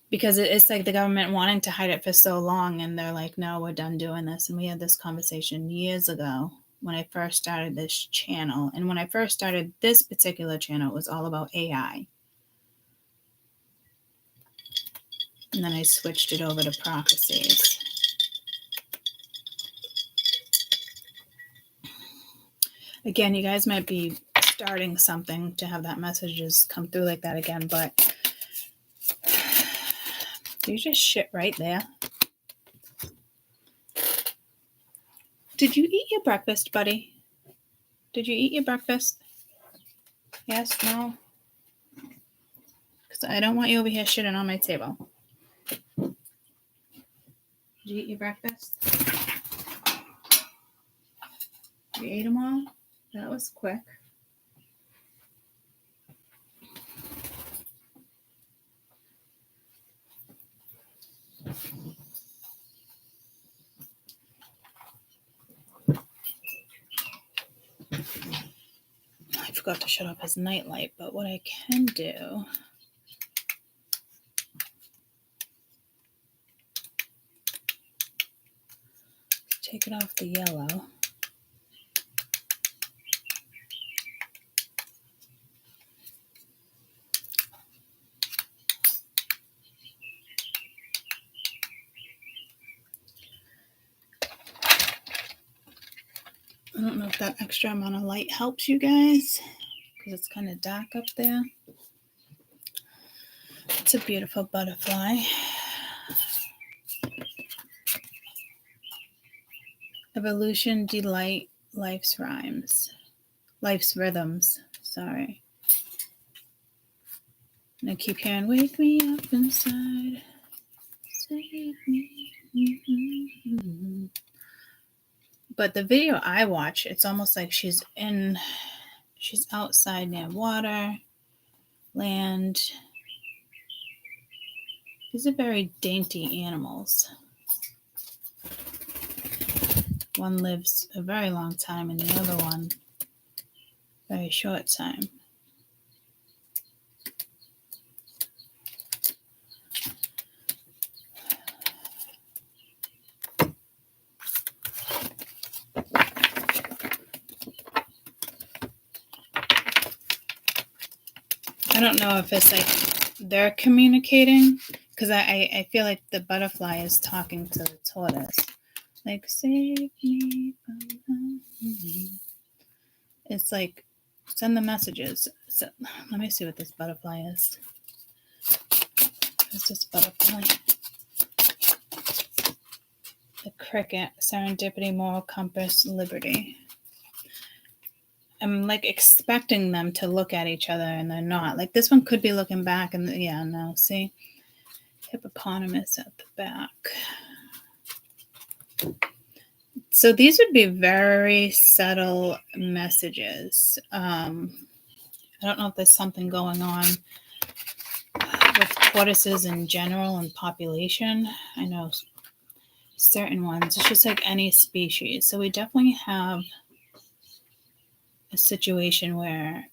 Because it's like the government wanting to hide it for so long, and they're like, no, we're done doing this. And we had this conversation years ago when I first started this channel. And when I first started this particular channel, it was all about AI. And then I switched it over to prophecies. Again, you guys might be starting something to have that messages come through like that again, but you just shit right there. Did you eat your breakfast, buddy? Did you eat your breakfast? Yes, no? Because I don't want you over here shitting on my table. Did you eat your breakfast? You ate them all? That was quick. I forgot to shut off his nightlight, but what I can do... take it off the yellow. I don't know if that extra amount of light helps you guys because it's kind of dark up there. It's a beautiful butterfly. Evolution, delight, life's rhymes. Life's rhythms, sorry. And I keep hearing, wake me up inside, save me. Mm-hmm. But the video I watch, it's almost like she's outside near water, land. These are very dainty animals. One lives a very long time and the other one very short time. I don't know if it's like they're communicating because I feel like the butterfly is talking to the tortoise. Like, save me from me. It's like, send the messages. So, let me see what this butterfly is. What's this butterfly? The cricket, serendipity, moral compass, liberty. I'm like expecting them to look at each other and they're not. Like this one could be looking back and yeah, no, see? Hippopotamus at the back. So these would be very subtle messages. I don't know if there's something going on with tortoises in general and population. I know certain ones. It's just like any species. So we definitely have a situation where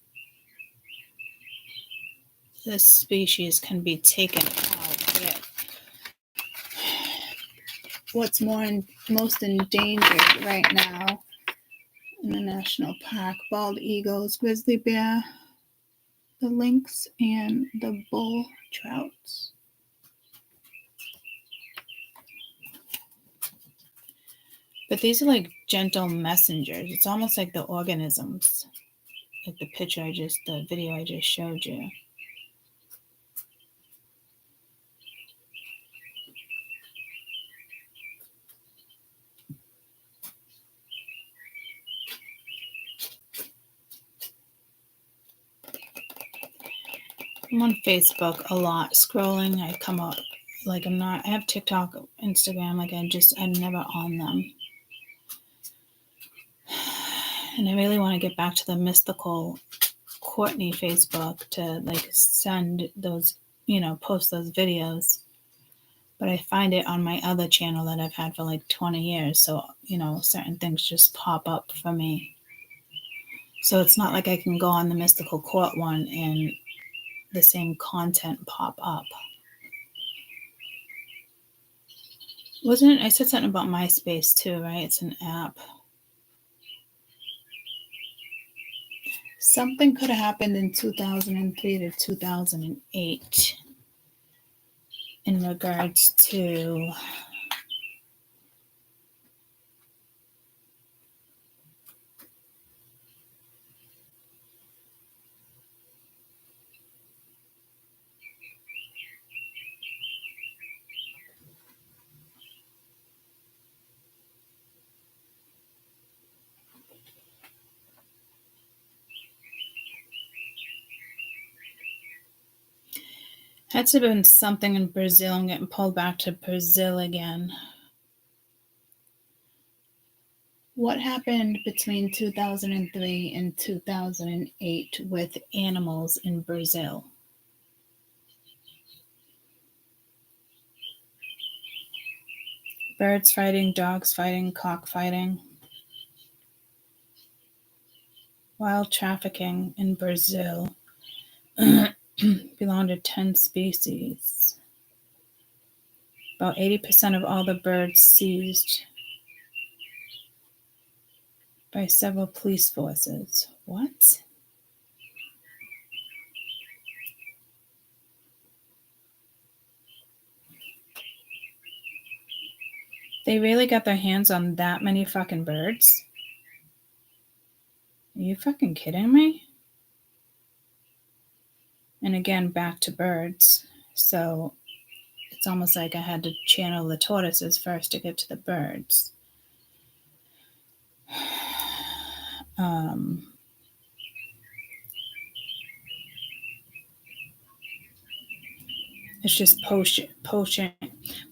this species can be taken out. What's most endangered right now in the national park: bald eagles, grizzly bear, the lynx, and the bull trouts. But these are like gentle messengers. It's almost like the organisms, like the video I just showed you. I'm on Facebook a lot, scrolling. I come up, like I have TikTok, Instagram, like I'm never on them. And I really want to get back to the mystical Courtney Facebook to like send those, post those videos. But I find it on my other channel that I've had for like 20 years. So, certain things just pop up for me. So it's not like I can go on the mystical court one and the same content pop up. I said something about MySpace too, right? It's an app. Something could have happened in 2003 to 2008 in regards to Had to have been something in Brazil. I'm getting pulled back to Brazil again. What happened between 2003 and 2008 with animals in Brazil? Birds fighting, dogs fighting, cockfighting. Wild trafficking in Brazil belong to 10 species. About 80% of all the birds seized by several police forces. What? They really got their hands on that many fucking birds? Are you fucking kidding me? And again, back to birds. So it's almost like I had to channel the tortoises first to get to the birds. It's just poaching.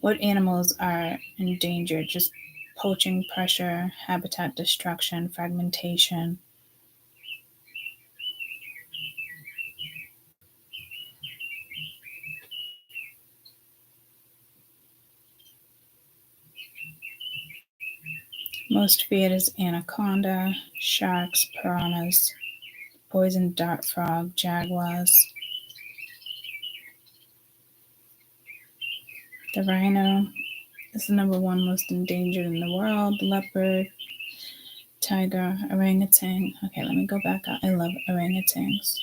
What animals are endangered? Just poaching, pressure, habitat destruction, fragmentation. Most feared is anaconda, sharks, piranhas, poison dart frog, jaguars. The rhino is the number one most endangered in the world. Leopard, tiger, orangutan. Okay, let me go back up. I love orangutans.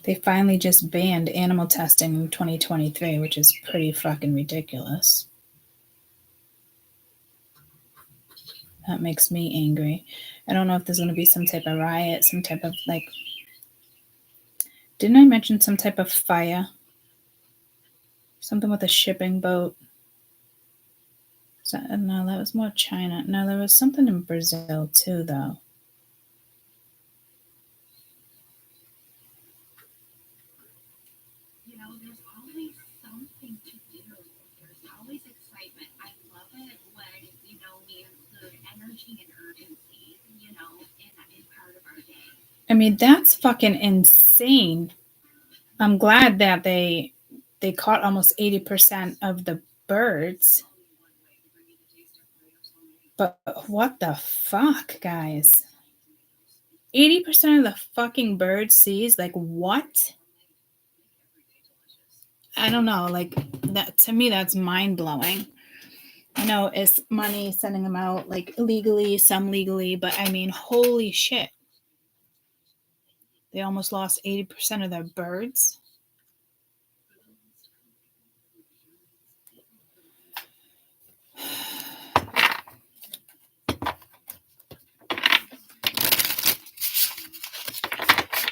They finally just banned animal testing in 2023, which is pretty fucking ridiculous. That makes me angry. I don't know if there's going to be some type of riot, some type of like... Didn't I mention some type of fire? Something with a shipping boat. No, that was more China. No, there was something in Brazil too, though. You know, there's always something to do. There's always excitement. I love it when, you know, we include energy and urgency, you know, in part of our day. I mean, that's fucking insane. I'm glad that they caught almost 80% of the birds. But what the fuck, guys? 80% of the fucking birds seized? Like, what? I don't know. Like, that to me, that's mind-blowing. I know it's money sending them out, like, illegally, some legally, but I mean, holy shit. They almost lost 80% of their birds.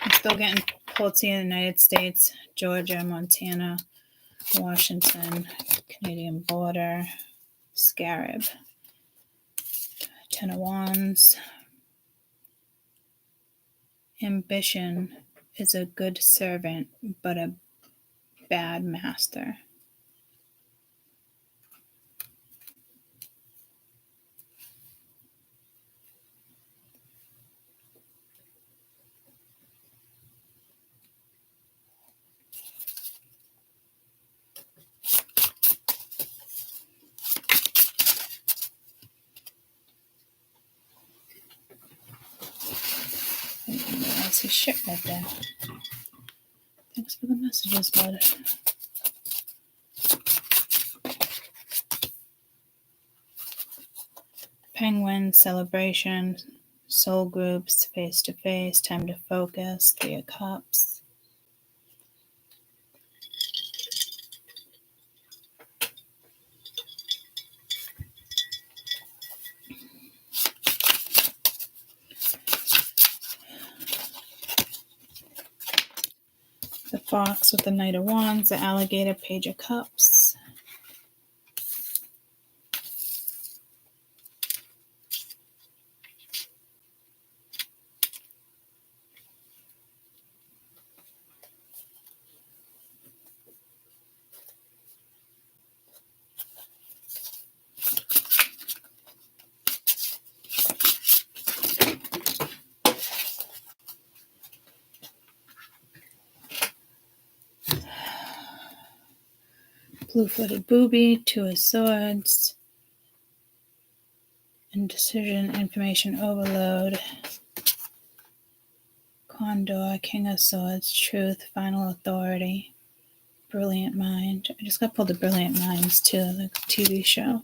I'm still getting pulled to the United States, Georgia, Montana, Washington, Canadian border, scarab, 10 of wands. Ambition is a good servant, but a bad master. I see shit right there. Thanks for the messages, bud. Penguin, celebration, soul groups, face to face, time to focus, 3 of cups. The fox with the Knight of Wands, the alligator, Page of Cups. Blue-footed booby, two of swords, indecision, information overload, condor, king of swords, truth, final authority, brilliant mind. I just got pulled the Brilliant Minds too, the TV show.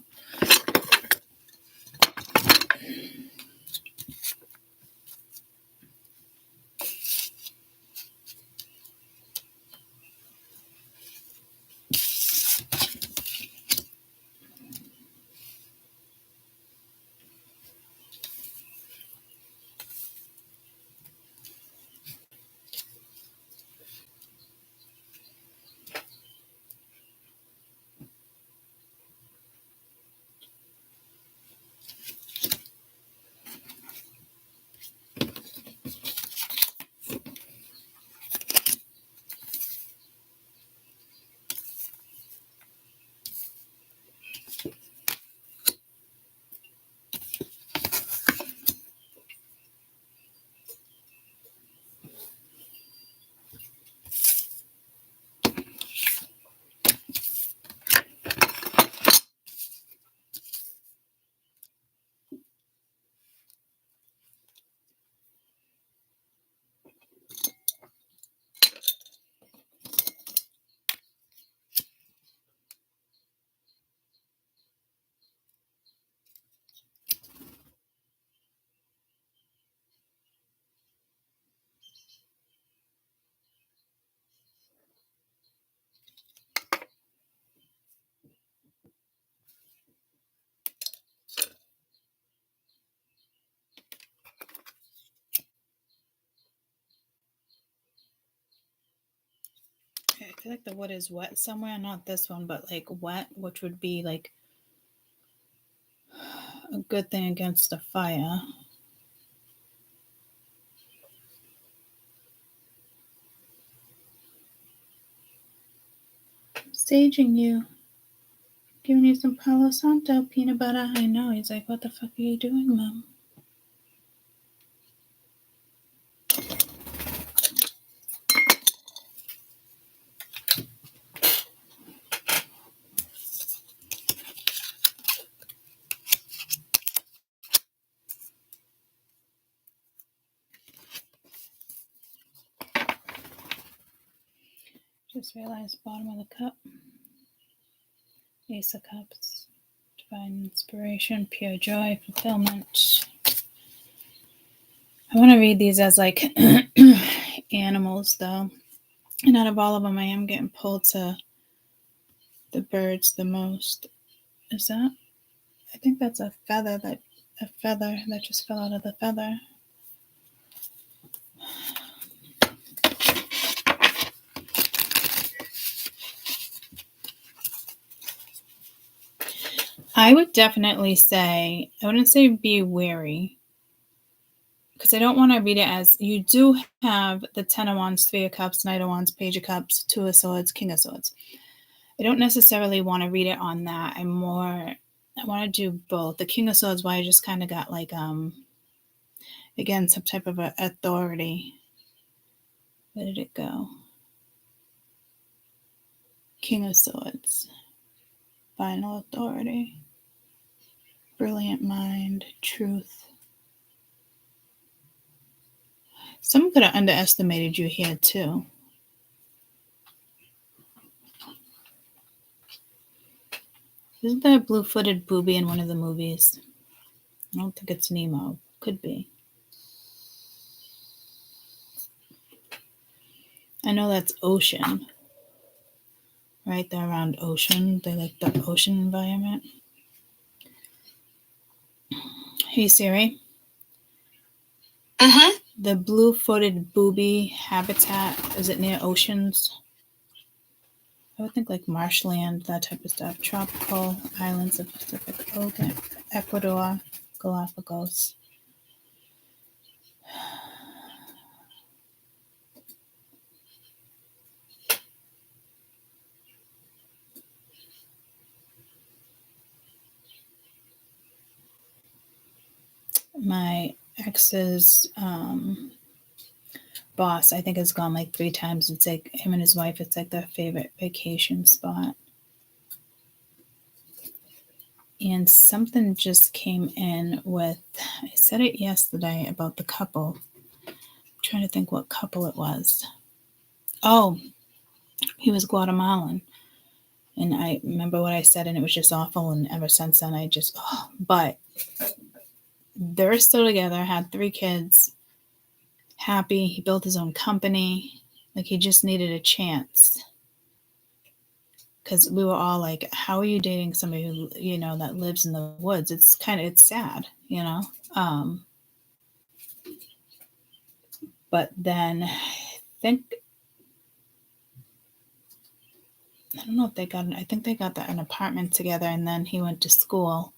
I feel like the wood is wet somewhere, not this one, but like wet, which would be like a good thing against the fire. Saging you. Giving you some Palo Santo peanut butter. I know. He's like, what the fuck are you doing, Mom? Just realized bottom of the cup. Ace of Cups. Divine inspiration, pure joy, fulfillment. I want to read these as like animals though. And out of all of them, I am getting pulled to the birds the most. Is that? I think that's a feather that just fell out of the feather. I would definitely say, I wouldn't say be wary, because I don't want to read it as, you do have the Ten of Wands, Three of Cups, Knight of Wands, Page of Cups, Two of Swords, King of Swords. I don't necessarily want to read it on that. I want to do both. The King of Swords, why I just kind of got like, again, some type of authority. Where did it go? King of Swords, final authority, brilliant mind, truth. Someone could have underestimated you here too. Isn't there a blue-footed booby in one of the movies? I don't think it's Nemo. Could be. I know that's ocean. Right? They're around ocean. They like the ocean environment. Hey, Siri. Mm-hmm. The blue-footed booby habitat, is it near oceans? I would think like marshland, that type of stuff. Tropical islands of Pacific Ocean, Ecuador, Galapagos. My ex's boss, I think, has gone like 3 times. It's like him and his wife, it's like their favorite vacation spot. And something just came in with, I said it yesterday about the couple. I'm trying to think what couple it was. Oh, he was Guatemalan. And I remember what I said, and it was just awful. And ever since then, but they're still together, had 3 kids, happy. He built his own company. Like, he just needed a chance. Because we were all like, how are you dating somebody who, that lives in the woods? It's sad, But then I don't know if they I think they got an apartment together, and then he went to school.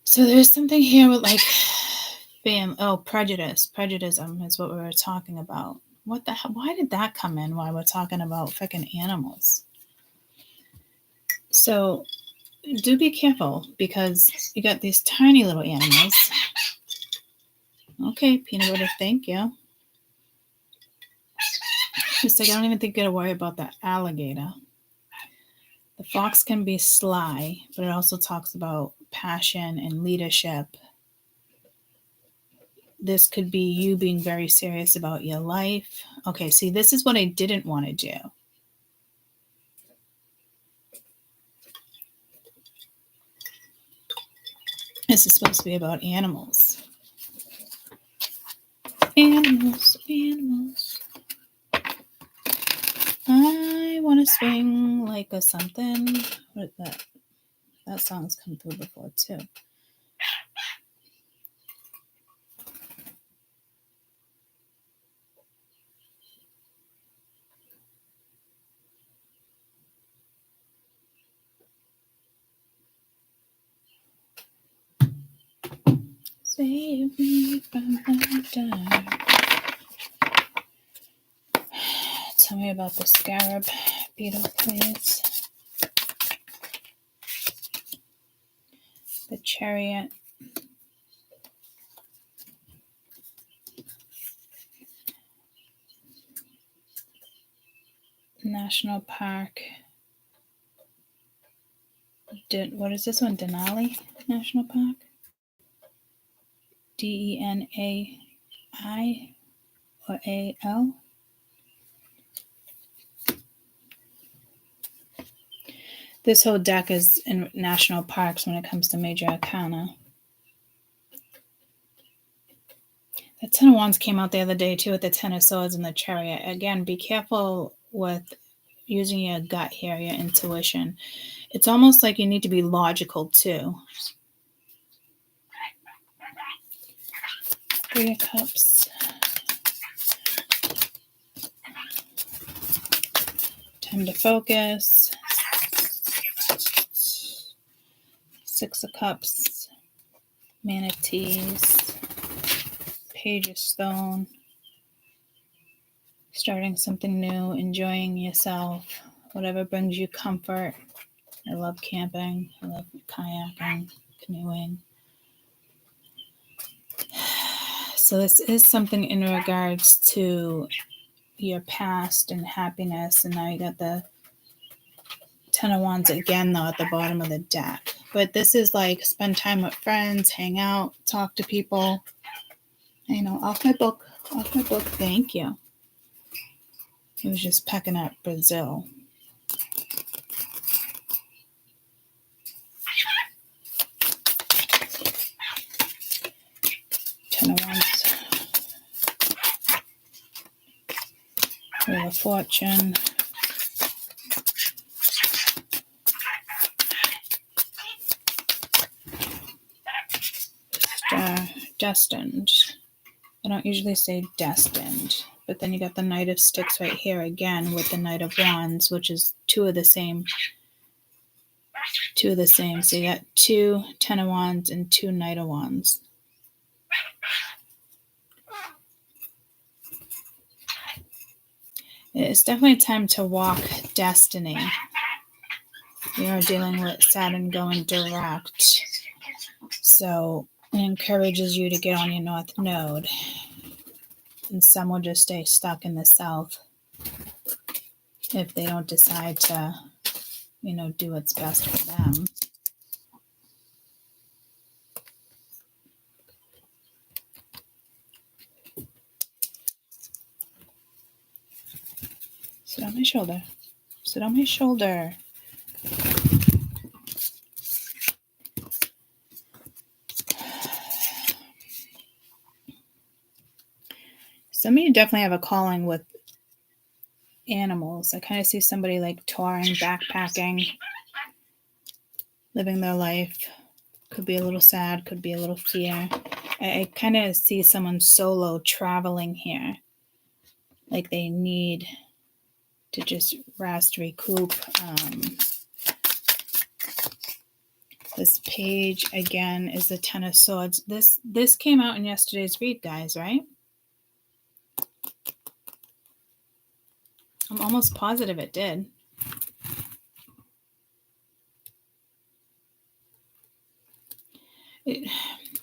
So there's something here with like, prejudice. Prejudicism is what we were talking about. What the hell? Why did that come in while we're talking about freaking animals? So do be careful, because you got these tiny little animals. Okay, peanut butter, thank you. Just like, I don't even think you gotta worry about the alligator. The fox can be sly, but it also talks about passion and leadership. This could be you being very serious about your life. Okay, see, this is what I didn't want to do. This is supposed to be about animals. Animals. I want to swing like a something. What is that? That song's come through before too. Save me from the dark. Tell me about the scarab beetle, please. The chariot. National Park. What is this one? Denali National Park? Denai or AL? This whole deck is in national parks when it comes to major arcana. The Ten of Wands came out the other day too with the Ten of Swords and the Chariot. Again, be careful with using your gut here, your intuition. It's almost like you need to be logical too. 3 of Cups. 10 to focus. 6 of Cups. Manatees. Page of Stone. Starting something new, enjoying yourself, whatever brings you comfort. I love camping. I love kayaking, canoeing. So this is something in regards to your past and happiness. And now you got the Ten of Wands again, though, at the bottom of the deck. But this is like spend time with friends, hang out, talk to people. Off my book. Thank you. He was just pecking at Brazil. Ten of Wands. Wheel of Fortune. Destined. I don't usually say destined, but then you got the Knight of Sticks right here again with the Knight of Wands, which is two of the same. So you got 2 Ten of Wands and 2 Knight of Wands. It's definitely time to walk destiny. You're dealing with Saturn going direct. So it encourages you to get on your North Node. And some will just stay stuck in the South if they don't decide to, do what's best for them. on my shoulder. Sit on my shoulder. Some of you definitely have a calling with animals. I kind of see somebody like touring, backpacking, living their life. Could be a little sad, could be a little fear. I kind of see someone solo traveling here. Like they need to just rest, recoup. This page again is the Ten of Swords. This came out in yesterday's read, guys, right? I'm almost positive it did.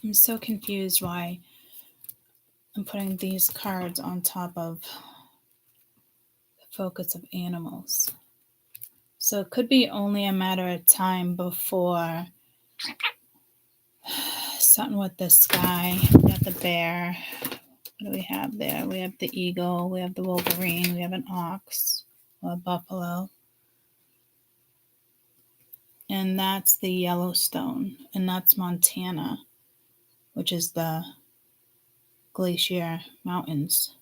I'm so confused why I'm putting these cards on top of the focus of animals. So it could be only a matter of time before something with the sky. We got the bear. What do we have there? We have the eagle. We have the wolverine. We have an ox or a buffalo. And that's the Yellowstone. And that's Montana, which is the Glacier Mountains.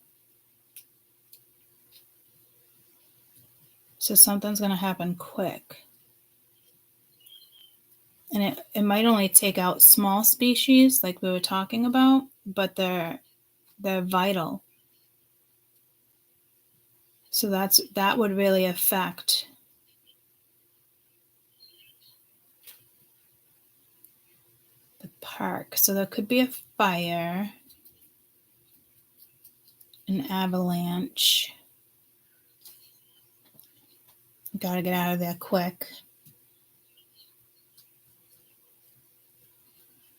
So something's going to happen quick. And it might only take out small species like we were talking about, but they're vital. So that would really affect the park. So there could be a fire, an avalanche. Gotta get out of there quick.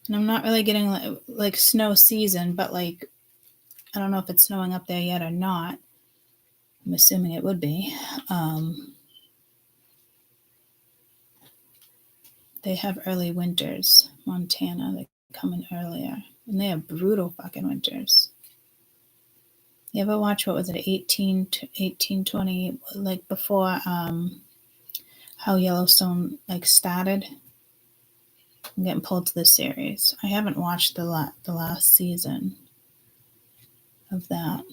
And I'm not really getting like snow season, but like, I don't know if it's snowing up there yet or not. I'm assuming it would be. They have early winters, Montana. They come in earlier. And they have brutal fucking winters. You ever watch, what was it, 1820, like before how Yellowstone like started? I'm getting pulled to this series. I haven't watched the last season of that.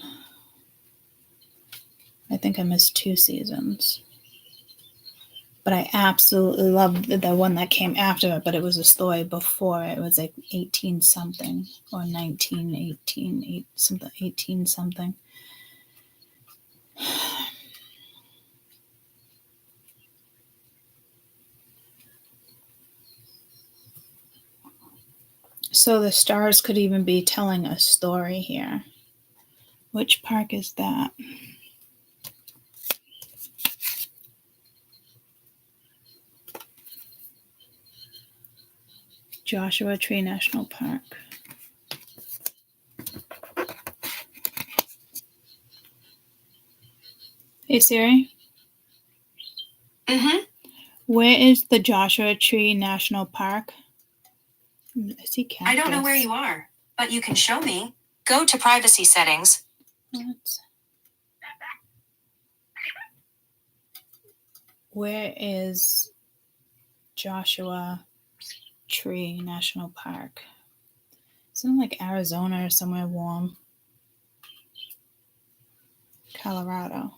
I think I missed 2 seasons. But I absolutely loved the one that came after it, but it was a story before. It was like 18 something or 1918, something 18 something. So the stars could even be telling a story here. Which park is that? Joshua Tree National Park. Hey Siri. Mm-hmm. Where is the Joshua Tree National Park? I see cactus. I don't know where you are, but you can show me. Go to privacy settings. What? Where is Joshua Tree National Park? Isn't it like Arizona or somewhere warm? Colorado.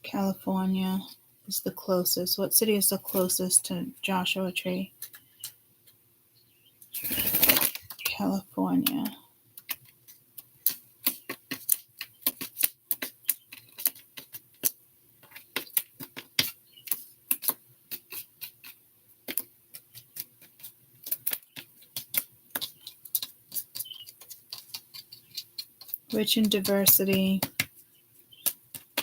California is the closest. What city is the closest to Joshua Tree? California. Rich in diversity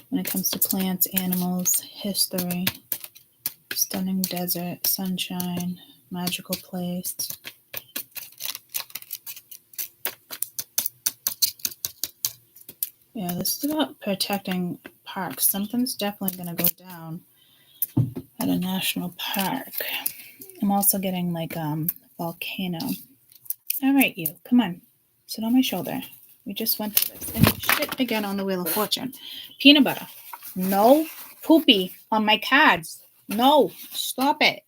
when it comes to plants, animals, history, stunning desert, sunshine, magical place. Yeah, this is about protecting parks. Something's definitely going to go down at a national park. I'm also getting like volcano. All right, you. Come on. Sit on my shoulder. We just went through this. And shit again on the Wheel of Fortune. Peanut butter. No. Poopy on my cards. No. Stop it.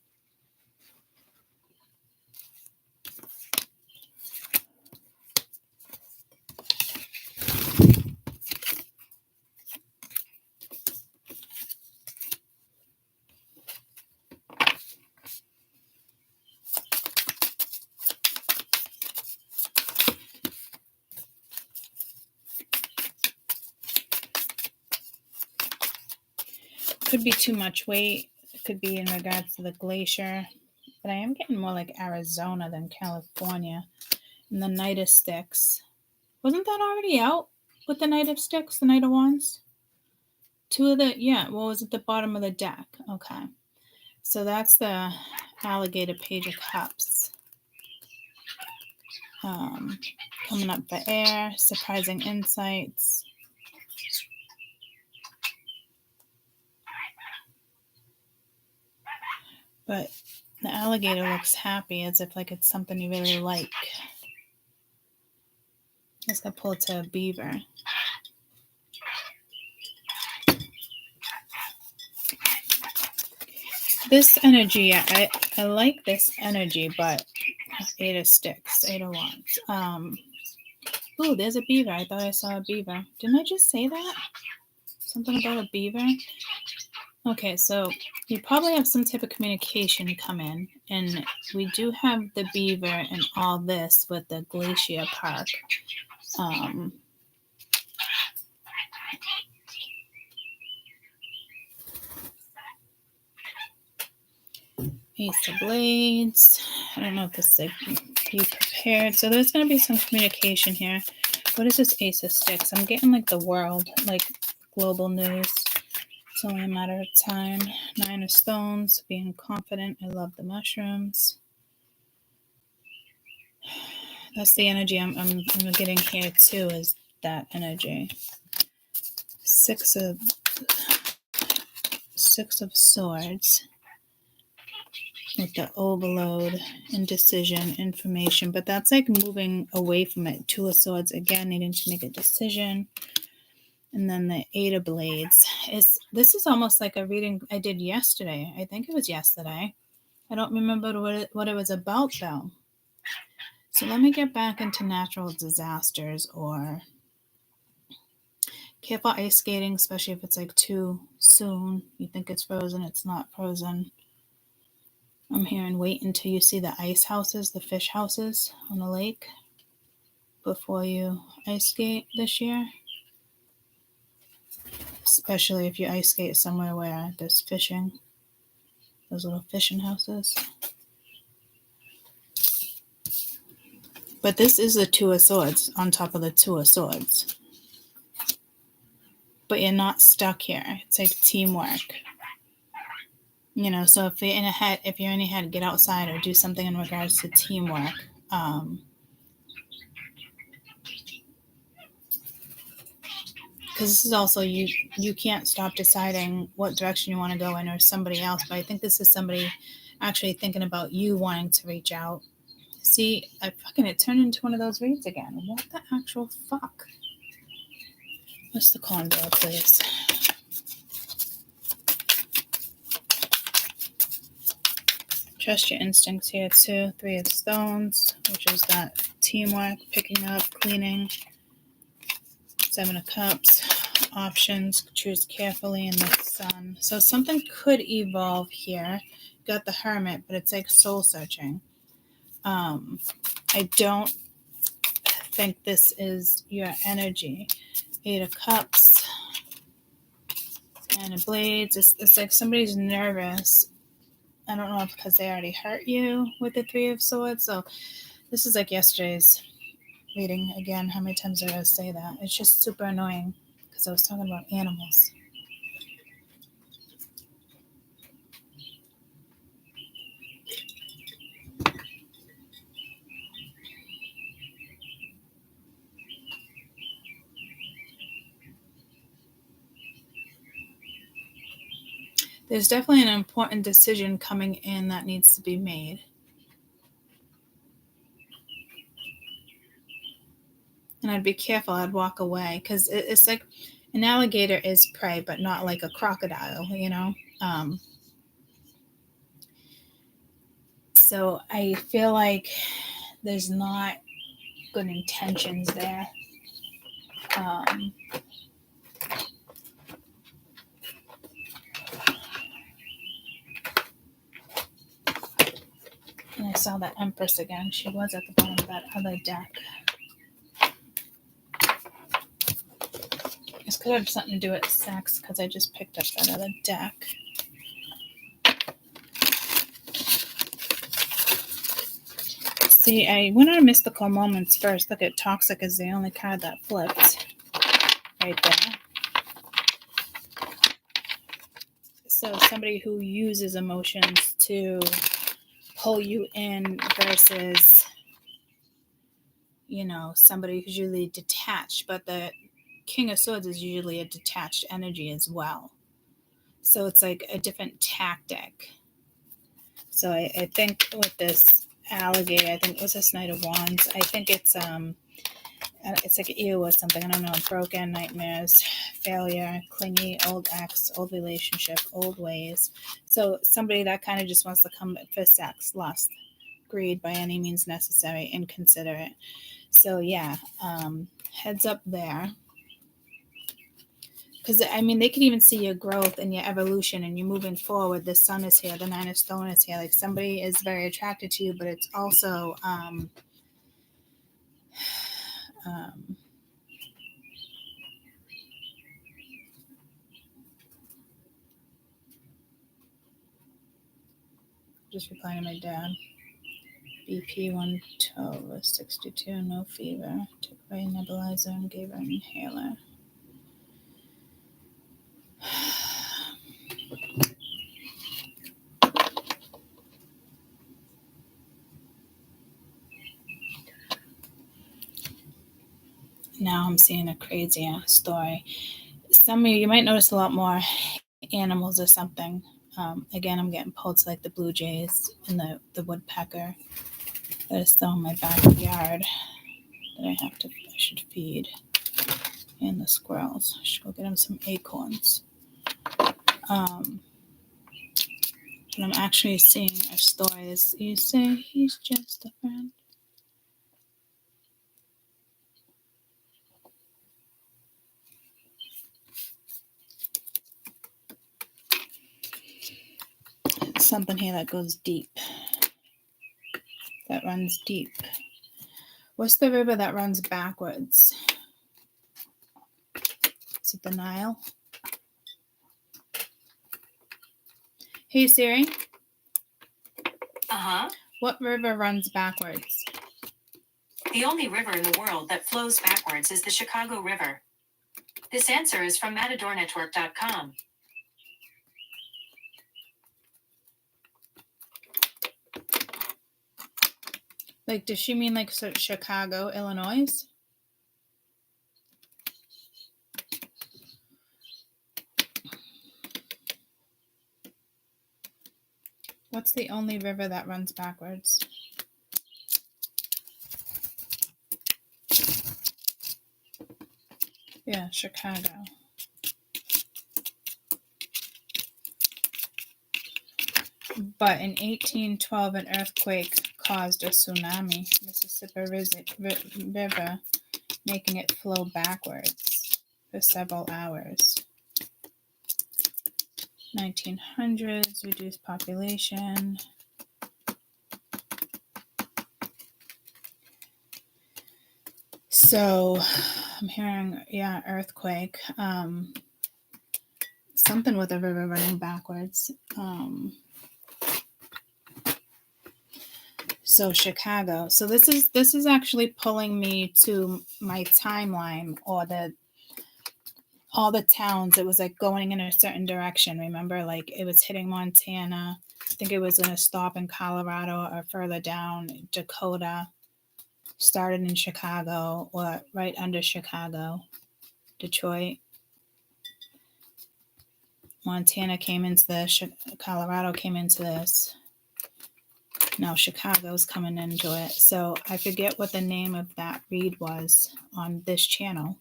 Could be too much weight. It could be in regards to the glacier. But I am getting more like Arizona than California. And the Knight of Sticks. Wasn't that already out with the Knight of Sticks, the Knight of Wands? What was at the bottom of the deck? Okay. So that's the Alligator Page of Cups. Coming up for air, surprising insights. But the alligator looks happy, as if like it's something you really like. Let's go pull to a beaver. This energy, I like this energy, but 8 of Sticks, 8 of Wands. Oh, there's a beaver. I thought I saw a beaver. Didn't I just say that? Something about a beaver? Okay, so you probably have some type of communication come in, and we do have the beaver and all this with the Glacier Park. Ace of Blades. I don't know if this is like be prepared. So there's going to be some communication here. What is this Ace of Sticks? I'm getting like the world, like global news. It's only a matter of time. 9 of Stones, being confident. I love the mushrooms. That's the energy I'm getting here too, is that energy. 6 of Swords. With the overload, indecision, information, but that's like moving away from it. 2 of Swords, again, needing to make a decision. And then the 8 of Blades. This is almost like a reading I did yesterday. I think it was yesterday. I don't remember what it was about, though. So let me get back into natural disasters, or careful ice skating, especially if it's like too soon. You think it's frozen, it's not frozen. I'm hearing wait until you see the ice houses, the fish houses on the lake before you ice skate this year. Especially if you ice skate somewhere where there's fishing. Those little fishing houses. But this is the 2 of Swords on top of the 2 of Swords. But you're not stuck here. It's like teamwork. You know, so if you're in your head, get outside or do something in regards to teamwork. Because this is also, you can't stop deciding what direction you want to go in, or somebody else. But I think this is somebody actually thinking about you wanting to reach out. See, it turned into one of those reads again. What the actual fuck? What's the condor, please? Trust your instincts here too. 3 of Stones, which is that teamwork, picking up, cleaning. 7 of Cups, options, choose carefully, and the Sun. So something could evolve here. Got the Hermit, but it's like soul searching. I don't think this is your energy. 8 of Cups, 9 of Blades. It's like somebody's nervous. I don't know if because they already hurt you with the 3 of Swords. So this is like yesterday's reading. Again, how many times did I say that? It's just super annoying because I was talking about animals. There's definitely an important decision coming in that needs to be made. And I'd be careful. I'd walk away because it's like an alligator is prey, but not like a crocodile, you know? So I feel like there's not good intentions there. And I saw that Empress again. She was at the bottom of that other deck. This could have something to do with sex because I just picked up that other deck. See, I went on Mystical Moments first. Look at Toxic is the only card that flipped right there. So somebody who uses emotions to pull you in versus, you know, somebody who's usually detached. But the King of Swords is usually a detached energy as well. So it's like a different tactic. So I think with this alligator, I think it was this Knight of Wands. I think it's like ew or something. I don't know. Broken, nightmares, failure, clingy, old ex, old relationship, old ways. So somebody that kind of just wants to come for sex, lust, greed by any means necessary, inconsiderate. So yeah, heads up there. Because, I mean, they can even see your growth and your evolution and you're moving forward. The sun is here. The nine of stone is here. Like, somebody is very attracted to you, but it's also just replying to my dad. BP 112 62, no fever. Took away nebulizer and gave her an inhaler. Now I'm seeing a crazy story. Some of you might notice a lot more animals or something. Again, I'm getting pulled to like the blue jays and the woodpecker that is still in my backyard that I should feed. And the squirrels. I should go get them some acorns. But I'm actually seeing a story. You say he's just a friend. Something here that goes deep. That runs deep. What's the river that runs backwards? Is it the Nile? Hey Siri. What river runs backwards? The only river in the world that flows backwards is the Chicago River. This answer is from MatadorNetwork.com. Like, does she mean like Chicago, Illinois? What's the only river that runs backwards? Yeah, Chicago. But in 1812, an earthquake caused a tsunami, Mississippi River, making it flow backwards for several hours. 1900s, reduced population. So I'm hearing, yeah, earthquake. Something with a river running backwards. So Chicago. So this is actually pulling me to my timeline or all the towns. It was like going in a certain direction. Remember, like it was hitting Montana. I think it was going to stop in Colorado or further down, Dakota. Started in Chicago or right under Chicago, Detroit. Montana came into this. Colorado came into this. Now Chicago's coming into it. So I forget what the name of that read was on this channel.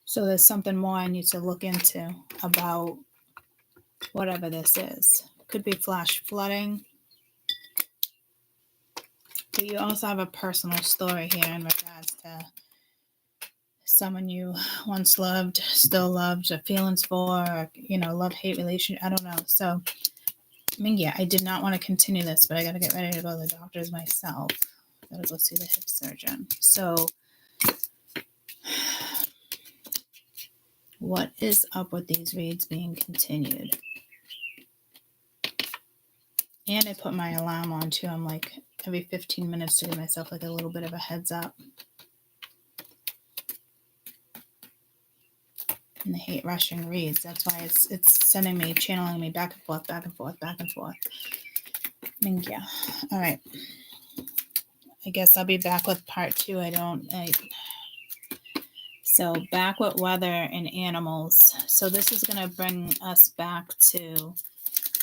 So there's something more I need to look into about whatever this is. Could be flash flooding. But you also have a personal story here in regards to someone you once loved, still loved, or feelings for, or, love-hate relationship. I don't know. So, I did not want to continue this, but I got to get ready to go to the doctor's myself. Got to go see the hip surgeon. So, what is up with these reads being continued? And I put my alarm on too. I'm like every 15 minutes to give myself like a little bit of a heads up. And I hate rushing reads. That's why it's sending me, channeling me back and forth, back and forth, back and forth. Yeah. All right. I guess I'll be back with part 2. So back with weather and animals. So this is going to bring us back to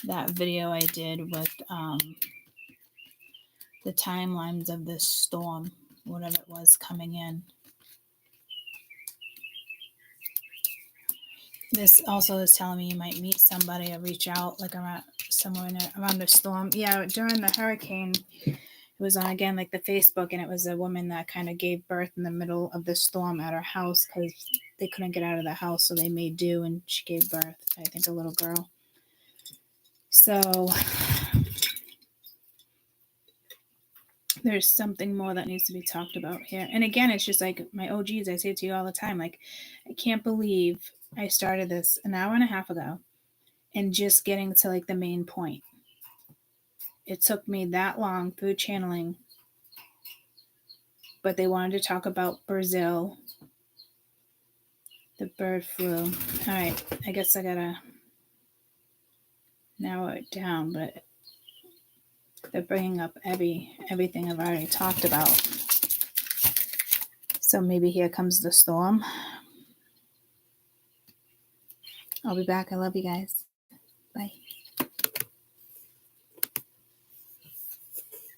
that video I did with the timelines of this storm, whatever it was coming in. This also is telling me you might meet somebody or reach out like around somewhere around the storm. Yeah, during the hurricane, it was on again like the Facebook, and it was a woman that kind of gave birth in the middle of the storm at her house because they couldn't get out of the house, so they made do, and she gave birth to, I think, a little girl. So there's something more that needs to be talked about here. And again, it's just like my OGs, I say it to you all the time, like, I can't believe I started this an hour and a half ago and just getting to like the main point. It took me that long through channeling, but they wanted to talk about Brazil, the bird flu. All right, I guess I gotta narrow it down, but they're bringing up everything I've already talked about. So maybe here comes the storm. I'll be back. I love you guys. Bye.